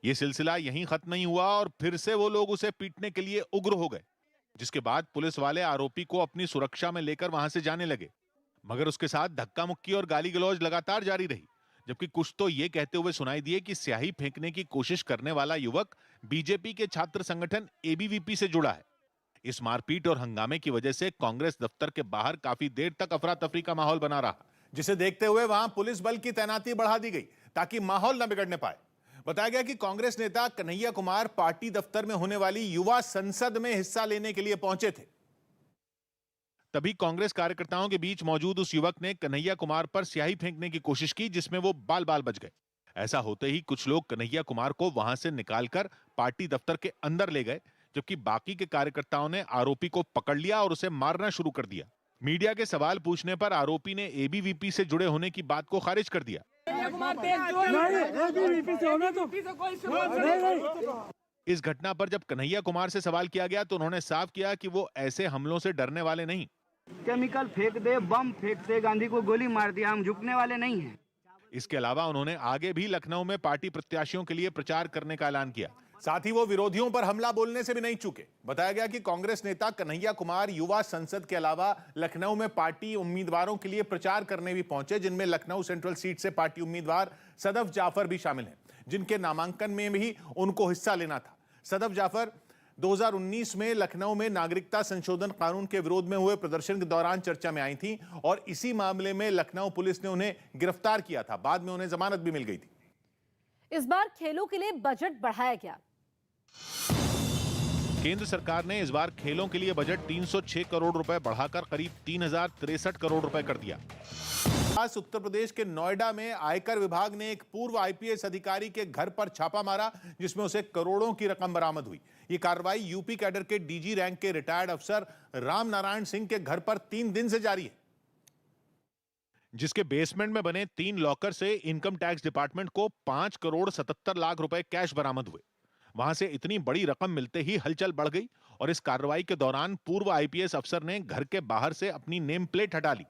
ये सिलसिला यहीं खत्म नहीं हुआ और फिर से वो लोग उसे पीटने के लिए उग्र हो गए, जिसके बाद पुलिस वाले आरोपी को अपनी सुरक्षा में लेकर वहां से जाने लगे। मगर उसके साथ धक्का मुक्की और गाली गलौज लगातार जारी रही, जबकि कुछ तो ये कहते हुए सुनाई दिए कि स्याही फेंकने की कोशिश करने वाला युवक बीजेपी के छात्र संगठन एबीवीपी से जुड़ा है। इस मारपीट और हंगामे की वजह से कांग्रेस दफ्तर के बाहर काफी देर तक अफरा तफरी का माहौल बना रहा, जिसे देखते हुए वहां पुलिस बल की तैनाती बढ़ा दी गई ताकि माहौल न बिगड़ने पाए। बताया गया कि कांग्रेस नेता कन्हैया कुमार पार्टी दफ्तर में होने वाली युवा संसद में हिस्सा लेने के लिए पहुंचे थे। तभी कांग्रेस कार्यकर्ताओं के बीच मौजूद उस युवक ने कन्हैया कुमार पर स्याही फेंकने की कोशिश की, जिसमें वो बाल बाल बच गए। ऐसा होते ही कुछ लोग कन्हैया कुमार को वहां से निकालकर पार्टी दफ्तर के अंदर ले गए, जबकि बाकी के कार्यकर्ताओं ने आरोपी को पकड़ लिया और उसे मारना शुरू कर दिया। मीडिया के सवाल पूछने पर आरोपी ने एबीवीपी से जुड़े होने की बात को खारिज कर दिया। इस घटना पर जब कन्हैया कुमार से सवाल किया गया तो उन्होंने साफ किया कि वो ऐसे हमलों से डरने वाले नहीं। केमिकल फेंक दे, बम फेंक दे, गांधी को गोली मार दिया, हम झुकने वाले नहीं हैं। इसके अलावा उन्होंने आगे भी लखनऊ में पार्टी प्रत्याशियों के लिए प्रचार करने का ऐलान किया। साथ ही वो विरोधियों पर हमला बोलने से भी नहीं चूके। बताया गया कि कांग्रेस नेता कन्हैया कुमार युवा संसद के अलावा लखनऊ में पार्टी उम्मीदवारों के लिए प्रचार करने भी पहुंचे, जिनमें लखनऊ सेंट्रल सीट से पार्टी उम्मीदवार सदफ जाफर भी शामिल हैं, जिनके नामांकन में भी उनको हिस्सा लेना था। सदफ जाफर 2019 में लखनऊ में नागरिकता संशोधन कानून के विरोध में हुए प्रदर्शन के दौरान चर्चा में आई थी और इसी मामले में लखनऊ पुलिस ने उन्हें गिरफ्तार किया था। बाद में उन्हें जमानत भी मिल गई थी। इस बार खेलों के लिए बजट बढ़ाया गया। केंद्र सरकार ने इस बार खेलों के लिए बजट 306 करोड़ रुपए बढ़ाकर करीब 3063 करोड़ रुपए कर दिया। आज उत्तर प्रदेश के नोएडा में आयकर विभाग ने एक पूर्व आईपीएस अधिकारी के घर पर छापा मारा, जिसमें उसे करोड़ों की रकम बरामद हुई। ये कार्रवाई यूपी कैडर के डीजी रैंक के रिटायर्ड अफसर राम नारायण सिंह के घर पर 3 दिन से जारी है, जिसके बेसमेंट में बने 3 लॉकर से इनकम टैक्स डिपार्टमेंट को 5 करोड़ 77 लाख रुपए कैश बरामद हुए। वहां से इतनी बड़ी रकम मिलते ही हलचल बढ़ गई और इस कार्रवाई के दौरान पूर्व आईपीएस अफसर ने घर के बाहर से अपनी नेम प्लेट हटा ली,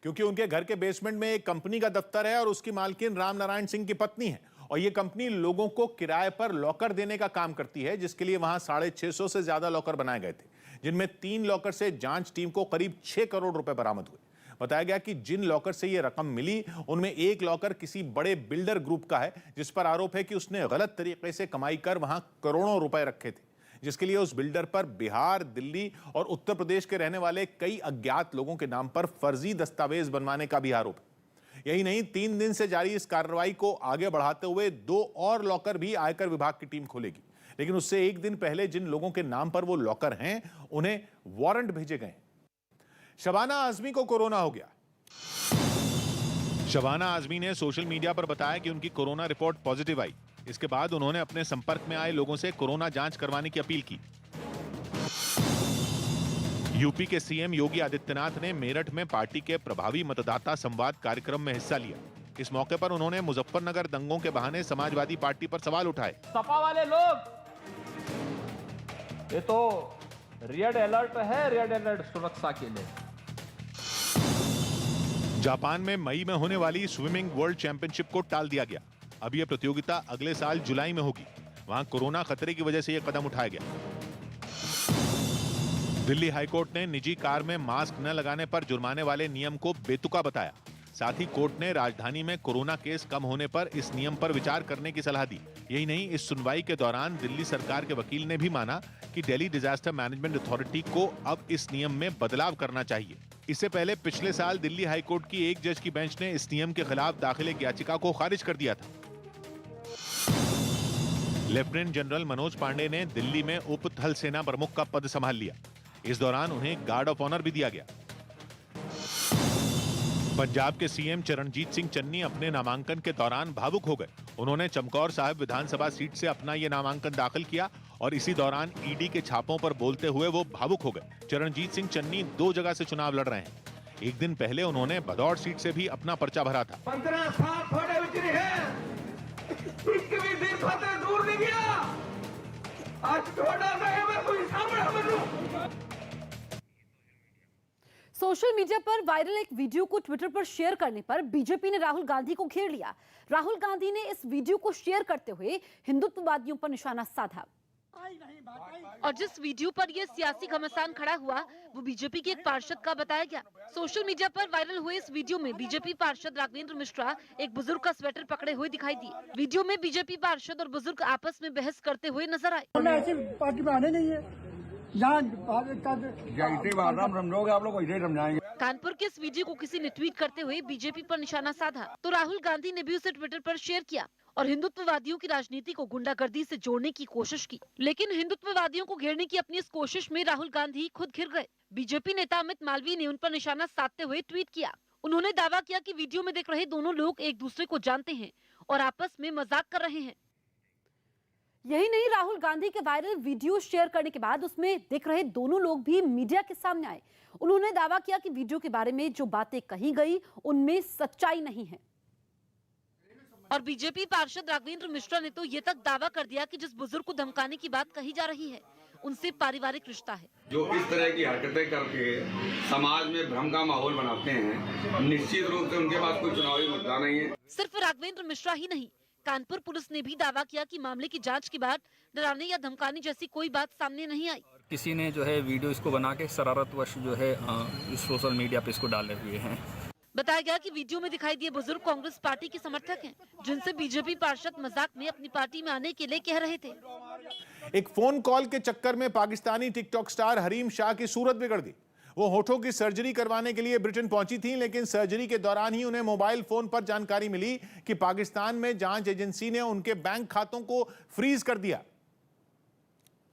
क्योंकि उनके घर के बेसमेंट में एक कंपनी का दफ्तर है और उसकी मालकिन राम नारायण सिंह की पत्नी है और यह कंपनी लोगों को किराए पर लॉकर देने का काम करती है, जिसके लिए वहां 650 से ज्यादा लॉकर बनाए गए थे, जिनमें 3 लॉकर से जांच टीम को करीब 6 करोड़ रुपए बरामद हुए। बताया गया कि जिन लॉकर से यह रकम मिली उनमें एक लॉकर किसी बड़े बिल्डर ग्रुप का है, जिस पर आरोप है कि उसने गलत तरीके से कमाई कर वहां करोड़ों रुपए रखे थे, जिसके लिए उस बिल्डर पर बिहार, दिल्ली और उत्तर प्रदेश के रहने वाले कई अज्ञात लोगों के नाम पर फर्जी दस्तावेज बनवाने का भी आरोप है। यही नहीं, 3 दिन से जारी इस कार्रवाई को आगे बढ़ाते हुए 2 और लॉकर भी आयकर विभाग की टीम खोलेगी, लेकिन उससे एक दिन पहले जिन लोगों के नाम पर वो लॉकर हैं उन्हें वारंट भेजे गए। शबाना आजमी को कोरोना हो गया। शबाना आजमी ने सोशल मीडिया पर बताया कि उनकी कोरोना रिपोर्ट पॉजिटिव आई। इसके बाद उन्होंने अपने संपर्क में आए लोगों से कोरोना जांच करवाने की अपील की। यूपी के सीएम योगी आदित्यनाथ ने मेरठ में पार्टी के प्रभावी मतदाता संवाद कार्यक्रम में हिस्सा लिया। इस मौके पर उन्होंने मुजफ्फरनगर दंगों के बहाने समाजवादी पार्टी पर सवाल उठाए। सपा वाले लोग, ये तो रेड अलर्ट है, रेड अलर्ट सुरक्षा के लिए। जापान में मई में होने वाली स्विमिंग वर्ल्ड चैंपियनशिप को टाल दिया गया। अब यह प्रतियोगिता अगले साल जुलाई में होगी। वहां कोरोना खतरे की वजह से यह कदम उठाया गया। दिल्ली हाईकोर्ट ने निजी कार में मास्क न लगाने पर जुर्माने वाले नियम को बेतुका बताया। साथ ही कोर्ट ने राजधानी में कोरोना केस कम होने पर इस नियम पर विचार करने की सलाह दी। यही नहीं, इस सुनवाई के दौरान दिल्ली सरकार के वकील ने भी माना कि दिल्ली डिजास्टर मैनेजमेंट अथॉरिटी को अब इस नियम में बदलाव करना चाहिए। इससे पहले पिछले साल दिल्ली हाईकोर्ट की एक जज की बेंच ने इस नियम के खिलाफ दाखिल एक याचिका को खारिज कर दिया था। लेफ्टिनेंट जनरल मनोज पांडे ने दिल्ली में उप थल सेना प्रमुख का पद संभाल लिया। इस दौरान उन्हें गार्ड ऑफ ऑनर भी दिया गया। पंजाब के सीएम चरणजीत सिंह चन्नी अपने नामांकन के दौरान भावुक हो गए। उन्होंने चमकौर साहिब विधानसभा सीट से अपना यह नामांकन दाखिल किया और इसी दौरान ईडी के छापों पर बोलते हुए वो भावुक हो गए। चरणजीत सिंह चन्नी 2 जगह से चुनाव लड़ रहे हैं। एक दिन पहले उन्होंने भदौड़ सीट से भी अपना पर्चा भरा था। 15 साल थोड़े उचरी है, एक भी दिन खाते दूर नहीं गया। आज थोड़ा गया मैं कोई सामने बनूं। सोशल मीडिया पर वायरल एक वीडियो को ट्विटर पर शेयर करने पर बीजेपी ने राहुल गांधी को घेर लिया। राहुल गांधी ने इस वीडियो को शेयर करते हुए हिंदुत्ववादियों पर निशाना साधा और जिस वीडियो पर यह सियासी घमासान खड़ा हुआ वो बीजेपी के एक पार्षद का बताया गया। सोशल मीडिया पर वायरल हुए इस वीडियो में बीजेपी पार्षद राघवेंद्र मिश्रा एक बुजुर्ग का स्वेटर पकड़े हुए दिखाई दिए। वीडियो में बीजेपी पार्षद और बुजुर्ग आपस में बहस करते हुए नजर आए। ऐसी पार्टी में आने नहीं है, कानपुर के इस वीडियो को किसी ने ट्वीट करते हुए बीजेपी पर निशाना साधा तो राहुल गांधी ने भी उसे ट्विटर पर शेयर किया और हिंदुत्ववादियों की राजनीति को गुंडागर्दी से जोड़ने की कोशिश की। लेकिन हिंदुत्ववादियों को घेरने की अपनी इस कोशिश में राहुल गांधी खुद घिर गए। बीजेपी नेता अमित मालवीय ने उन पर निशाना साधते हुए ट्वीट किया। उन्होंने दावा किया कि वीडियो में देख रहे दोनों लोग एक दूसरे को जानते हैं और आपस में मजाक कर रहे हैं। यही नहीं, राहुल गांधी के वायरल वीडियो शेयर करने के बाद उसमें दिख रहे दोनों लोग भी मीडिया के सामने आए। उन्होंने दावा किया कि वीडियो के बारे में जो बातें कही गई उनमें सच्चाई नहीं है। और बीजेपी पार्षद राघवेंद्र मिश्रा ने तो ये तक दावा कर दिया कि जिस बुजुर्ग को धमकाने की बात कही जा रही है उनसे पारिवारिक रिश्ता है। जो इस तरह की हरकतें करके समाज में भ्रम का माहौल बनाते हैं, निश्चित रूप से उनके पास कोई चुनावी मुद्दा नहीं है। सिर्फ राघवेंद्र मिश्रा ही नहीं, कानपुर पुलिस ने भी दावा किया कि मामले की जांच के बाद डराने या धमकाने जैसी कोई बात सामने नहीं आई। किसी ने जो है वीडियो इसको बना के शरारतवश जो है सोशल मीडिया पे इसको डाले हुए हैं। बताया गया कि वीडियो में दिखाई दिए बुजुर्ग कांग्रेस पार्टी के समर्थक हैं, जिनसे बीजेपी पार्षद मजाक में अपनी पार्टी में आने के लिए कह रहे थे। एक फोन कॉल के चक्कर में पाकिस्तानी टिकटॉक स्टार हरीम शाह की सूरत बिगड़ दी। वो होठों की सर्जरी करवाने के लिए ब्रिटेन पहुंची थी, लेकिन सर्जरी के दौरान ही उन्हें मोबाइल फोन पर जानकारी मिली कि पाकिस्तान में जांच एजेंसी ने उनके बैंक खातों को फ्रीज कर दिया,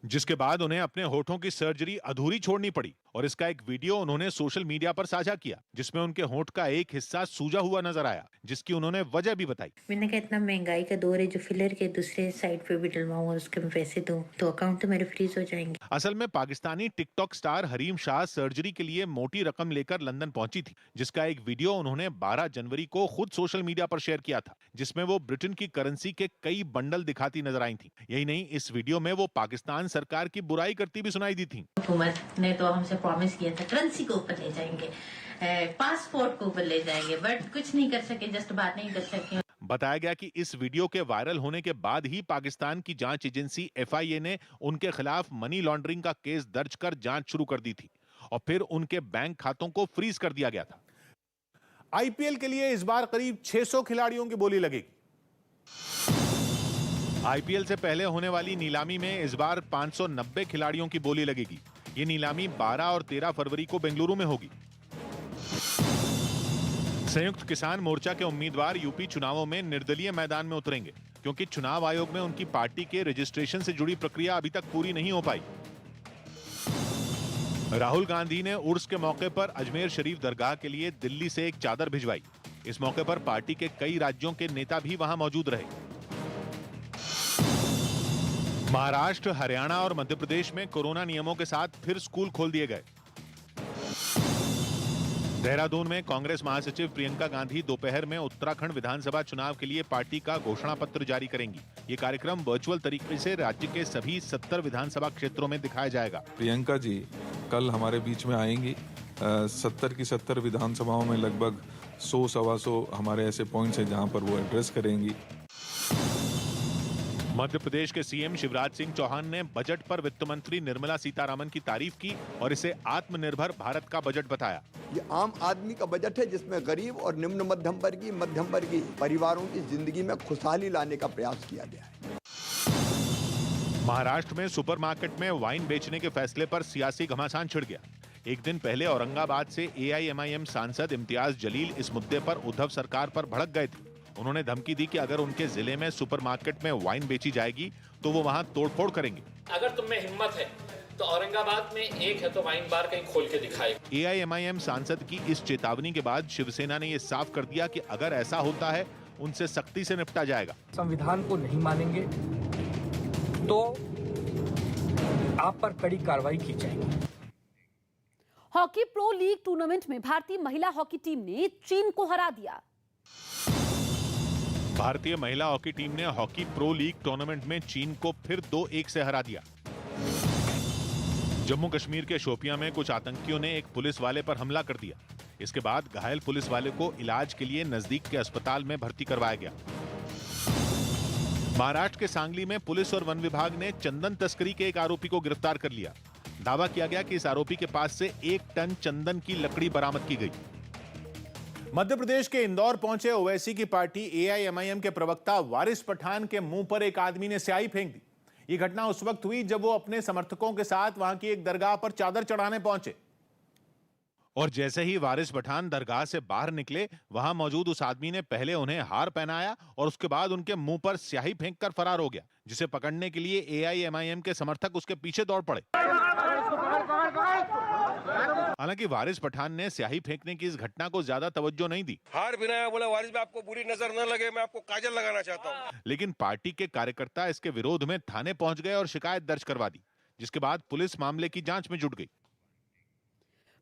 जिसके बाद उन्हें अपने होठों की सर्जरी अधूरी छोड़नी पड़ी। और इसका एक वीडियो उन्होंने सोशल मीडिया पर साझा किया, जिसमें उनके होंठ का एक हिस्सा सूजा हुआ नजर आया, जिसकी उन्होंने वजह भी बताई। मैंने कहा इतना महंगाई का दौर है, जो फिलर के दूसरे साइड पे भी डलवाऊं और उसके मैं पैसे दूं तो अकाउंट तो मेरे फ्रीज हो जाएंगे। असल में Pakistani TikTok star Hareem Shah surgery के लिए मोटी रकम लेकर लंदन पहुंची थी, जिसका एक वीडियो उन्होंने 12 जनवरी को खुद सोशल मीडिया पर शेयर किया था, जिसमें वो ब्रिटेन की करेंसी के कई बंडल दिखाती नजर आई थी। यही नहीं, इस वीडियो में वो पाकिस्तान सरकार की बुराई करती भी सुनाई दी थी। हुकूमत ने तो हमसे प्रॉमिस किया था करेंसी को ऊपर ले जाएंगे, पासपोर्ट को ऊपर ले जाएंगे, बट कुछ नहीं कर सके, जस्ट बात नहीं कर सके। बताया गया कि इस वीडियो के वायरल होने के बाद ही पाकिस्तान की जांच एजेंसी FIA ने उनके खिलाफ मनी लॉन्ड्रिंग का केस दर्ज कर जांच शुरू कर दी थी और फिर उनके बैंक खातों को फ्रीज कर दिया गया था। IPL के लिए इस बार करीब 600 खिलाड़ियों की बोली लगेगी। IPL से पहले होने वाली नीलामी में इस बार 590 खिलाड़ियों की बोली लगेगी। ये नीलामी 12 और 13 फरवरी को बेंगलुरु में होगी। संयुक्त किसान मोर्चा के उम्मीदवार यूपी चुनावों में निर्दलीय मैदान में उतरेंगे क्योंकि चुनाव आयोग में उनकी पार्टी के रजिस्ट्रेशन से जुड़ी प्रक्रिया अभी तक पूरी नहीं हो पाई। राहुल गांधी ने उर्स के मौके पर अजमेर शरीफ दरगाह के लिए दिल्ली से एक चादर भिजवाई। इस मौके पर पार्टी के कई राज्यों के नेता भी वहां मौजूद रहे। महाराष्ट्र, हरियाणा और मध्य प्रदेश में कोरोना नियमों के साथ फिर स्कूल खोल दिए गए। देहरादून में कांग्रेस महासचिव प्रियंका गांधी दोपहर में उत्तराखंड विधानसभा चुनाव के लिए पार्टी का घोषणा पत्र जारी करेंगी। ये कार्यक्रम वर्चुअल तरीके से राज्य के सभी 70 विधानसभा क्षेत्रों में दिखाया जाएगा। प्रियंका जी कल हमारे बीच में आएंगी। 70 की 70 विधानसभाओं में लगभग 100-125 हमारे ऐसे पॉइंट्स हैं जहां पर वो एड्रेस करेंगी। मध्य प्रदेश के सीएम शिवराज सिंह चौहान ने बजट पर वित्त मंत्री निर्मला सीतारमण की तारीफ की और इसे आत्मनिर्भर भारत का बजट बताया। ये आम आदमी का बजट है जिसमें गरीब और निम्न मध्यम वर्गीय परिवारों की जिंदगी में खुशहाली लाने का प्रयास किया गया है। महाराष्ट्र में सुपरमार्केट में वाइन बेचने के फैसले पर सियासी घमासान छिड़ गया। एक दिन पहले औरंगाबाद से AIMIM सांसद इम्तियाज जलील इस मुद्दे पर उद्धव सरकार पर भड़क गए थे। उन्होंने धमकी दी कि अगर उनके जिले में सुपरमार्केट में वाइन बेची जाएगी तो वो वहां तोड़फोड़ करेंगे। अगर तुम में हिम्मत है तो औरंगाबाद में एक है तो वाइन बार कहीं खोल के दिखाए। AIMIM सांसद की इस चेतावनी के बाद शिवसेना ने ये साफ कर दिया कि अगर ऐसा होता है उनसे सख्ती से निपटा जाएगा। संविधान को नहीं मानेंगे तो आप पर कड़ी कार्रवाई की जाएगी। हॉकी प्रो लीग टूर्नामेंट में भारतीय महिला हॉकी टीम ने चीन को हरा दिया। भारतीय महिला हॉकी टीम ने हॉकी प्रो लीग टूर्नामेंट में चीन को फिर 2-1 से हरा दिया। जम्मू कश्मीर के शोपियां में कुछ आतंकियों ने एक पुलिस वाले पर हमला कर दिया। इसके बाद घायल पुलिस वाले को इलाज के लिए नजदीक के अस्पताल में भर्ती करवाया गया। महाराष्ट्र के सांगली में पुलिस और वन विभाग ने चंदन तस्करी के एक आरोपी को गिरफ्तार कर लिया। दावा किया गया कि इस आरोपी के पास से 1 टन चंदन की लकड़ी बरामद की गई। मध्य प्रदेश के इंदौर पहुंचे ओवैसी की पार्टी AIMIM के प्रवक्ता वारिस पठान के मुंह पर एक आदमी ने स्याही फेंक दी। यह घटना उस वक्त हुई जब वो अपने समर्थकों के साथ वहां की एक दरगाह पर चादर चढ़ाने पहुंचे और जैसे ही वारिस पठान दरगाह से बाहर निकले, वहां मौजूद उस आदमी ने पहले उन्हें हार पहनाया और उसके बाद उनके मुंह पर स्याही फेंककर फरार हो गया, जिसे पकड़ने के लिए AIMIM के समर्थक उसके पीछे दौड़ पड़े। हालांकि वारिस पठान ने स्याही फेंकने की इस घटना को ज्यादा तवज्जो नहीं दी। हार बिना बोला वारिस भाई आपको बुरी नजर न लगे, मैं आपको काजल लगाना चाहता हूं। लेकिन पार्टी के कार्यकर्ता इसके विरोध में थाने पहुंच गए और शिकायत दर्ज करवा दी, जिसके बाद पुलिस मामले की जांच में जुट गई।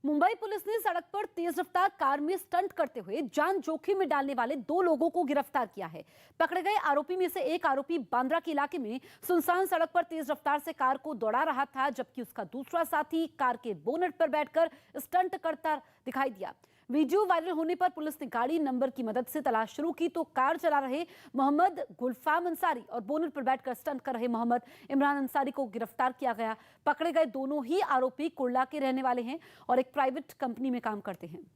मुंबई पुलिस ने सड़क पर तेज रफ्तार कार में स्टंट करते हुए जान जोखिम में डालने वाले 2 लोगों को गिरफ्तार किया है। पकड़े गए आरोपी में से एक आरोपी बांद्रा के इलाके में सुनसान सड़क पर तेज रफ्तार से कार को दौड़ा रहा था, जबकि उसका दूसरा साथी कार के बोनट पर बैठकर स्टंट करता दिखाई दिया। वीडियो वायरल होने पर पुलिस ने गाड़ी नंबर की मदद से तलाश शुरू की तो कार चला रहे मोहम्मद गुलफाम अंसारी और बोनट पर बैठकर स्टंट कर रहे मोहम्मद इमरान अंसारी को गिरफ्तार किया गया। पकड़े गए दोनों ही आरोपी कुर्ला के रहने वाले हैं और एक प्राइवेट कंपनी में काम करते हैं।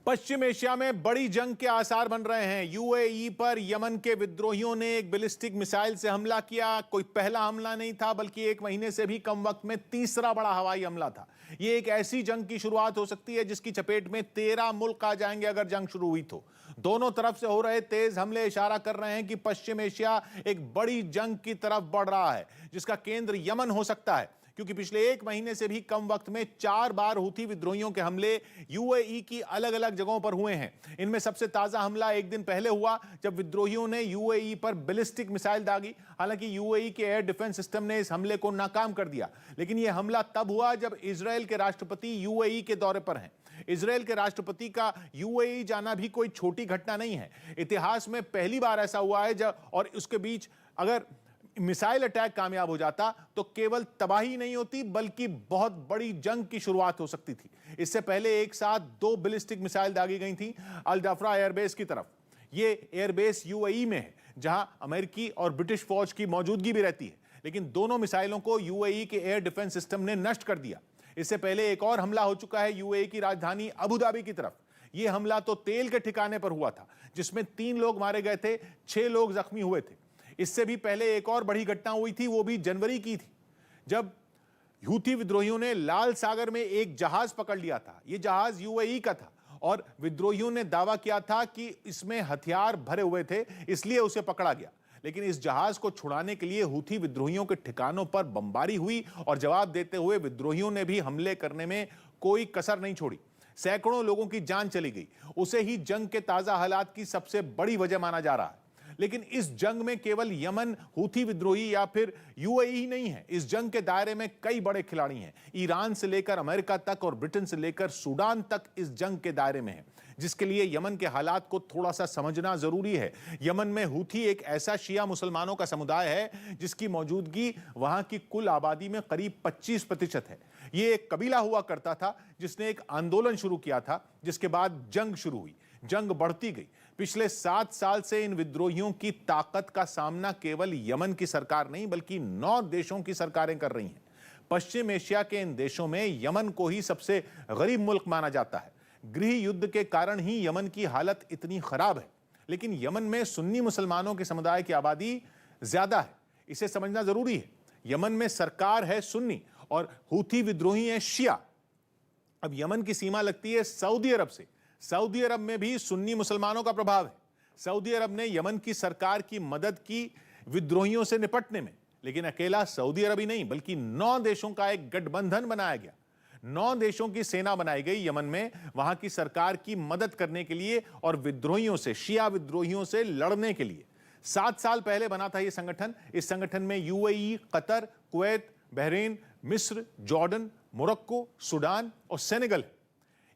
पश्चिम एशिया में बड़ी जंग के आसार बन रहे हैं। UAE पर यमन के विद्रोहियों ने एक बैलिस्टिक मिसाइल से हमला किया। कोई पहला हमला नहीं था, बल्कि 1 महीने से भी कम वक्त में तीसरा बड़ा हवाई हमला था। ये एक ऐसी जंग की शुरुआत हो सकती है जिसकी चपेट में 13 मुल्क आ जाएंगे अगर जंग शुरू हुई तो। दोनों तरफ से हो रहे तेज हमले इशारा कर रहे हैं कि पश्चिम एशिया एक बड़ी जंग की तरफ बढ़ रहा है, जिसका केंद्र यमन हो सकता है, क्योंकि पिछले 1 महीने से भी कम वक्त में 4 बार हूथी विद्रोहियों के हमले UAE की अलग अलग जगहों पर हुए हैं। इनमें सबसे ताजा हमला 1 दिन पहले हुआ जब विद्रोहियों ने UAE पर बैलिस्टिक मिसाइल दागी। हालांकि UAE के एयर डिफेंस सिस्टम ने इस हमले को नाकाम कर दिया, लेकिन यह हमला तब हुआ जब इजराइल के राष्ट्रपति UAE के दौरे पर हैं। इजराइल के राष्ट्रपति का UAE जाना भी कोई छोटी घटना नहीं है। इतिहास में पहली बार ऐसा हुआ है और उसके बीच अगर मिसाइल अटैक कामयाब हो जाता तो केवल तबाही नहीं होती बल्कि बहुत बड़ी जंग की शुरुआत हो सकती थी। इससे पहले एक साथ 2 बैलिस्टिक मिसाइल दागी गई थी अल जफरा एयरबेस की तरफ। ये एयरबेस यूएई में है जहां अमेरिकी और ब्रिटिश फौज की मौजूदगी भी रहती है, लेकिन दोनों मिसाइलों को यूएई के एयर डिफेंस सिस्टम ने नष्ट कर दिया। इससे पहले एक और हमला हो चुका है यूएई की राजधानी अबू धाबी की तरफ। यह हमला तो तेल के ठिकाने पर हुआ था जिसमें 3 लोग मारे गए थे, 6 लोग जख्मी हुए थे। इससे भी पहले एक और बड़ी घटना हुई थी, वो भी जनवरी की थी, जब हूथी विद्रोहियों ने लाल सागर में एक जहाज पकड़ लिया था। यह जहाज यूएई का था और विद्रोहियों ने दावा किया था कि इसमें हथियार भरे हुए थे, इसलिए उसे पकड़ा गया। लेकिन इस जहाज को छुड़ाने के लिए हूथी विद्रोहियों के ठिकानों पर बमबारी हुई और जवाब देते हुए विद्रोहियों ने भी हमले करने में कोई कसर नहीं छोड़ी। सैकड़ों लोगों की जान चली गई। उसे ही जंग के ताजा हालात की सबसे बड़ी वजह माना जा रहा है। लेकिन इस जंग में केवल यमन, हूथी विद्रोही या फिर यूएई ही नहीं है। इस जंग के दायरे में कई बड़े खिलाड़ी हैं। ईरान से लेकर अमेरिका तक और ब्रिटेन से लेकर सूडान तक इस जंग के दायरे में है, जिसके लिए यमन के हालात को थोड़ा सा समझना जरूरी है। यमन में हूथी एक ऐसा शिया मुसलमानों का समुदाय है जिसकी मौजूदगी वहां की कुल आबादी में करीब 25% है। ये एक कबीला हुआ करता था जिसने एक आंदोलन शुरू किया था, जिसके बाद जंग शुरू हुई। जंग बढ़ती गई। पिछले 7 साल से इन विद्रोहियों की ताकत का सामना केवल यमन की सरकार नहीं बल्कि 9 देशों की सरकारें कर रही हैं। पश्चिम एशिया के इन देशों में यमन को ही सबसे गरीब मुल्क माना जाता है। गृह युद्ध के कारण ही यमन की हालत इतनी खराब है। लेकिन यमन में सुन्नी मुसलमानों के समुदाय की आबादी ज्यादा है, इसे समझना जरूरी है। यमन में सरकार है सुन्नी और हूथी विद्रोही है शिया। अब यमन की सीमा लगती है सऊदी अरब से। सऊदी अरब में भी सुन्नी मुसलमानों का प्रभाव है। सऊदी अरब ने यमन की सरकार की मदद की विद्रोहियों से निपटने में, लेकिन अकेला सऊदी अरब ही नहीं बल्कि 9 देशों का एक गठबंधन बनाया गया। 9 देशों की सेना बनाई गई यमन में वहां की सरकार की मदद करने के लिए और विद्रोहियों से, शिया विद्रोहियों से लड़ने के लिए। 7 साल पहले बना था यह संगठन। इस संगठन में यूएई, कतर, कुवैत, बहरीन, मिस्र, जॉर्डन, मोरक्को, सूडान और सेनेगल।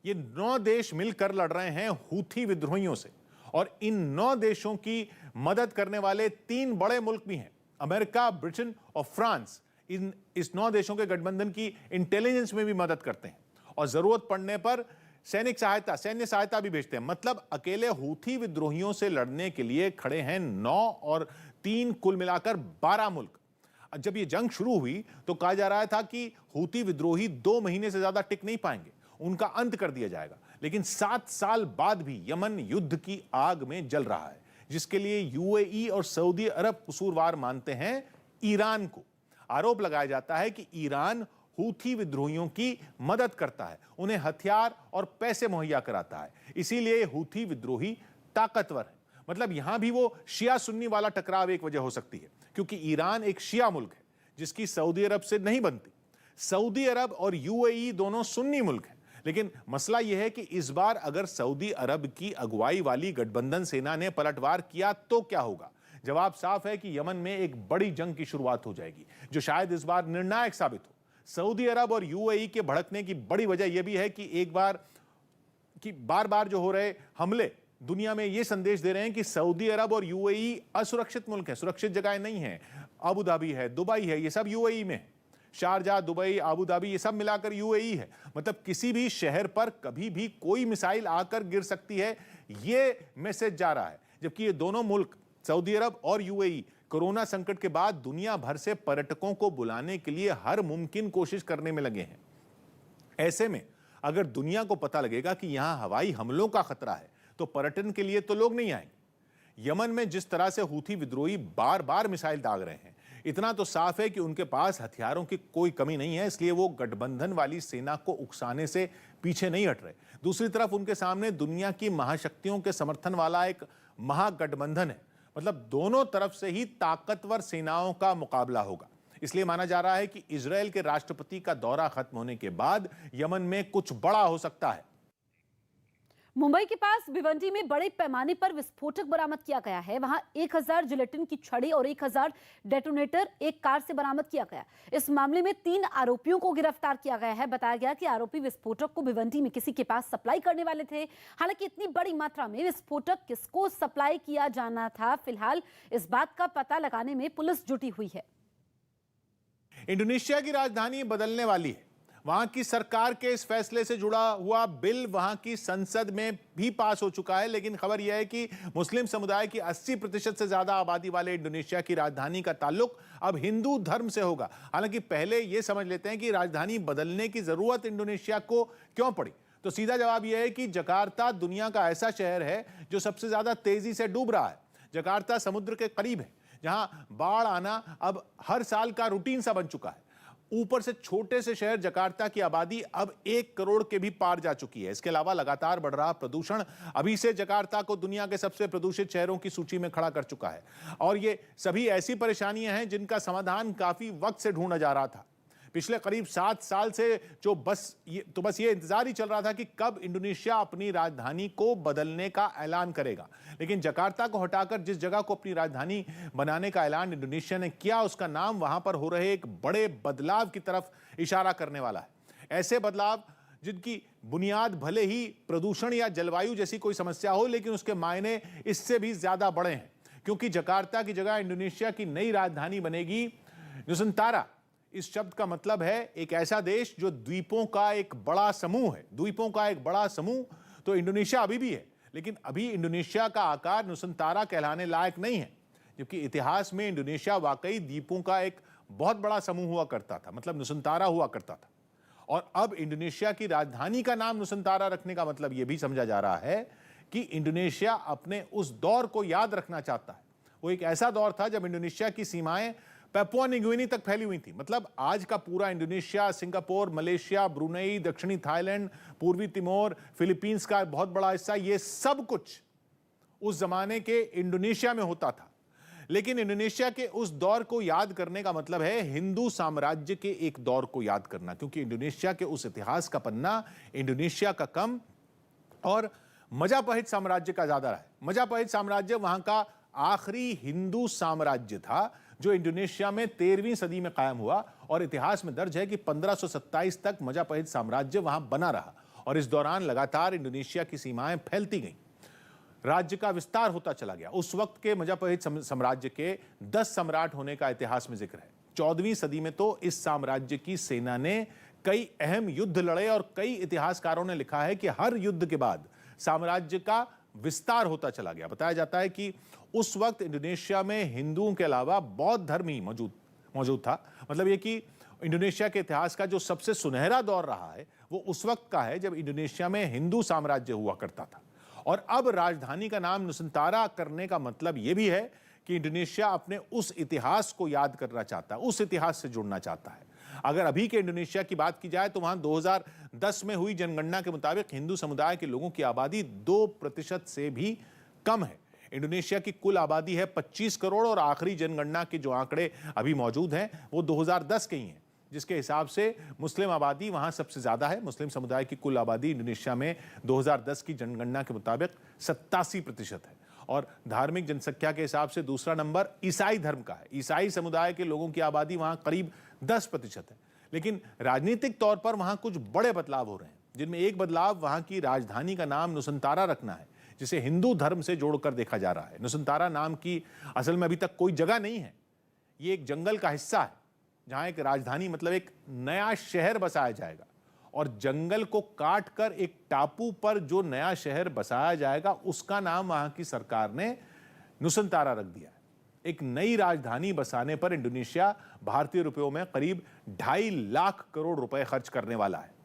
ये 9 देश मिलकर लड़ रहे हैं हूथी विद्रोहियों से और इन 9 देशों की मदद करने वाले 3 बड़े मुल्क भी हैं, अमेरिका, ब्रिटेन और फ्रांस। इस 9 देशों के गठबंधन की इंटेलिजेंस में भी मदद करते हैं और जरूरत पड़ने पर सैन्य सहायता भी भेजते हैं। मतलब अकेले हूथी विद्रोहियों से लड़ने के लिए खड़े हैं 9 और 3 कुल मिलाकर 12 मुल्क। जब ये जंग शुरू हुई तो कहा जा रहा था कि हूथी विद्रोही 2 महीने से ज्यादा टिक नहीं पाएंगे, उनका अंत कर दिया जाएगा। लेकिन 7 साल बाद भी यमन युद्ध की आग में जल रहा है, जिसके लिए यूएई और सऊदी अरब कसूरवार मानते हैं ईरान को। आरोप लगाया जाता है कि ईरान हूथी विद्रोहियों की मदद करता है, उन्हें हथियार और पैसे मुहैया कराता है, इसीलिए हूथी विद्रोही ताकतवर है। मतलब यहां भी वो शिया सुन्नी वाला टकराव एक वजह हो सकती है, क्योंकि ईरान एक शिया मुल्क है जिसकी सऊदी अरब से नहीं बनती। सऊदी अरब और यूएई दोनों सुन्नी मुल्क हैं। लेकिन मसला यह है कि इस बार अगर सऊदी अरब की अगुवाई वाली गठबंधन सेना ने पलटवार किया तो क्या होगा? जवाब साफ है कि यमन में एक बड़ी जंग की शुरुआत हो जाएगी, जो शायद इस बार निर्णायक साबित हो। सऊदी अरब और यूएई के भड़कने की बड़ी वजह यह भी है कि बार बार जो हो रहे हमले दुनिया में यह संदेश दे रहे हैं कि सऊदी अरब और यूएई असुरक्षित मुल्क है, सुरक्षित जगह नहीं है। अबू धाबी है, दुबई है, ये सब यूएई में है। शारजा, दुबई, अबू धाबी ये सब मिलाकर यूएई है। मतलब किसी भी शहर पर कभी भी कोई मिसाइल आकर गिर सकती है, ये मैसेज जा रहा है। जबकि ये दोनों मुल्क सऊदी अरब और यूएई कोरोना संकट के बाद दुनिया भर से पर्यटकों को बुलाने के लिए हर मुमकिन कोशिश करने में लगे हैं। ऐसे में अगर दुनिया को पता लगेगा कि यहां हवाई हमलों का खतरा है तो पर्यटन के लिए तो लोग नहीं आएंगे। यमन में जिस तरह से हूथी विद्रोही बार बार मिसाइल दाग रहे हैं, इतना तो साफ है कि उनके पास हथियारों की कोई कमी नहीं है, इसलिए वो गठबंधन वाली सेना को उकसाने से पीछे नहीं हट रहे। दूसरी तरफ उनके सामने दुनिया की महाशक्तियों के समर्थन वाला एक महागठबंधन है। मतलब दोनों तरफ से ही ताकतवर सेनाओं का मुकाबला होगा। इसलिए माना जा रहा है कि इजराइल के राष्ट्रपति का दौरा खत्म होने के बाद यमन में कुछ बड़ा हो सकता है। मुंबई के पास भिवंडी में बड़े पैमाने पर विस्फोटक बरामद किया गया है। वहां 1000 जिलेटिन की छड़ी और 1000 डेटोनेटर एक कार से बरामद किया गया। इस मामले में 3 आरोपियों को गिरफ्तार किया गया है। बताया गया कि आरोपी विस्फोटक को भिवंडी में किसी के पास सप्लाई करने वाले थे। हालांकि इतनी बड़ी मात्रा में विस्फोटक किसको सप्लाई किया जाना था, फिलहाल इस बात का पता लगाने में पुलिस जुटी हुई है। इंडोनेशिया की राजधानी बदलने वाली है। वहां की सरकार के इस फैसले से जुड़ा हुआ बिल वहां की संसद में भी पास हो चुका है, लेकिन खबर यह है कि मुस्लिम समुदाय की 80% से ज्यादा आबादी वाले इंडोनेशिया की राजधानी का ताल्लुक अब हिंदू धर्म से होगा। हालांकि पहले यह समझ लेते हैं कि राजधानी बदलने की जरूरत इंडोनेशिया को क्यों पड़ी। तो सीधा जवाब यह है कि जकार्ता दुनिया का ऐसा शहर है जो सबसे ज्यादा तेजी से डूब रहा है। जकार्ता समुद्र के करीब है, जहां बाढ़ आना अब हर साल का रूटीन सा बन चुका है। ऊपर से छोटे से शहर जकार्ता की आबादी अब 1 करोड़ के भी पार जा चुकी है। इसके अलावा लगातार बढ़ रहा प्रदूषण अभी से जकार्ता को दुनिया के सबसे प्रदूषित शहरों की सूची में खड़ा कर चुका है। और ये सभी ऐसी परेशानियां हैं जिनका समाधान काफी वक्त से ढूंढा जा रहा था। पिछले करीब 7 साल से जो बस ये इंतजार ही चल रहा था कि कब इंडोनेशिया अपनी राजधानी को बदलने का ऐलान करेगा। लेकिन जकार्ता को हटाकर जिस जगह को अपनी राजधानी बनाने का ऐलान इंडोनेशिया ने किया, उसका नाम वहां पर हो रहे एक बड़े बदलाव की तरफ इशारा करने वाला है। ऐसे बदलाव जिनकी बुनियाद भले ही प्रदूषण या जलवायु जैसी कोई समस्या हो, लेकिन उसके मायने इससे भी ज्यादा बड़े हैं, क्योंकि जकार्ता की जगह इंडोनेशिया की नई राजधानी बनेगी नुसंतारा। इस शब्द का मतलब है एक ऐसा देश जो द्वीपों का एक बड़ा समूह है। द्वीपों का एक बड़ा समूह तो इंडोनेशिया अभी भी है, लेकिन अभी इंडोनेशिया का आकार नुसंतारा कहलाने लायक नहीं है, जबकि इतिहास में इंडोनेशिया वाकई द्वीपों का एक बहुत बड़ा समूह हुआ करता था, मतलब नुसंतारा हुआ करता था। और अब इंडोनेशिया की राजधानी का नाम नुसंतारा रखने का मतलब यह भी समझा जा रहा है कि इंडोनेशिया अपने उस दौर को याद रखना चाहता है। वो एक ऐसा दौर था जब इंडोनेशिया की सीमाएं पैपुआ न्यू गिनी तक फैली हुई थी। मतलब आज का पूरा इंडोनेशिया, सिंगापुर, मलेशिया, ब्रुनेई, दक्षिणी थाईलैंड, पूर्वी तिमोर, फिलीपींस का बहुत बड़ा हिस्सा, ये सब कुछ उस जमाने के इंडोनेशिया में होता था। लेकिन इंडोनेशिया के उस दौर को याद करने का मतलब है हिंदू साम्राज्य के एक दौर को याद करना, क्योंकि इंडोनेशिया के उस इतिहास का पन्ना इंडोनेशिया का कम और मजापहित साम्राज्य का ज्यादा रहा है। मजापहित साम्राज्य वहां का आखिरी हिंदू साम्राज्य था जो इंडोनेशिया में 13वीं सदी में कायम हुआ, और इतिहास में दर्ज है कि 1527 तक मजापहित साम्राज्य वहां बना रहा। और इस दौरान लगातार इंडोनेशिया की सीमाएं फैलती गईं, राज्य का विस्तार होता चला गया। उस वक्त के मजापहित साम्राज्य के 10 सम्राट होने का इतिहास में जिक्र है। 14वीं सदी में तो इस साम्राज्य की सेना ने कई अहम युद्ध लड़े, और कई इतिहासकारों ने लिखा है कि हर युद्ध के बाद साम्राज्य का विस्तार होता चला गया। बताया जाता है कि उस वक्त इंडोनेशिया में हिंदुओं के अलावा बौद्ध धर्म ही मौजूद था। मतलब ये कि इंडोनेशिया के इतिहास का जो सबसे सुनहरा दौर रहा है वो उस वक्त का है जब इंडोनेशिया में हिंदू साम्राज्य हुआ करता था। और अब राजधानी का नाम नुसंतारा करने का मतलब ये भी है कि इंडोनेशिया अपने उस इतिहास को याद करना चाहता है, उस इतिहास से जुड़ना चाहता है। अगर अभी के इंडोनेशिया की बात की जाए तो वहां 2010 में हुई जनगणना के मुताबिक हिंदू समुदाय के लोगों की आबादी 2% से भी कम है। इंडोनेशिया की कुल आबादी है 25 करोड़, और आखिरी जनगणना के जो आंकड़े अभी मौजूद हैं वो 2010 के ही हैं, जिसके हिसाब से मुस्लिम आबादी वहां सबसे ज्यादा है। मुस्लिम समुदाय की कुल आबादी इंडोनेशिया में 2010 की जनगणना के मुताबिक 87% है, और धार्मिक जनसंख्या के हिसाब से दूसरा नंबर ईसाई धर्म का है। ईसाई समुदाय के लोगों की आबादी वहां करीब 10% है। लेकिन राजनीतिक तौर पर वहां कुछ बड़े बदलाव हो रहे हैं, जिनमें एक बदलाव वहां की राजधानी का नाम नुसंतारा रखना है, जिसे हिंदू धर्म से जोड़कर देखा जा रहा है। नुसंतारा नाम की असल में अभी तक कोई जगह नहीं है, ये एक जंगल का हिस्सा है जहां एक राजधानी मतलब एक नया शहर बसाया जाएगा, और जंगल को काट कर एक टापू पर जो नया शहर बसाया जाएगा उसका नाम वहां की सरकार ने नुसंतारा रख दिया है। एक नई राजधानी बसाने पर इंडोनेशिया भारतीय रुपयों में करीब 2.5 लाख करोड़ रुपए खर्च करने वाला है।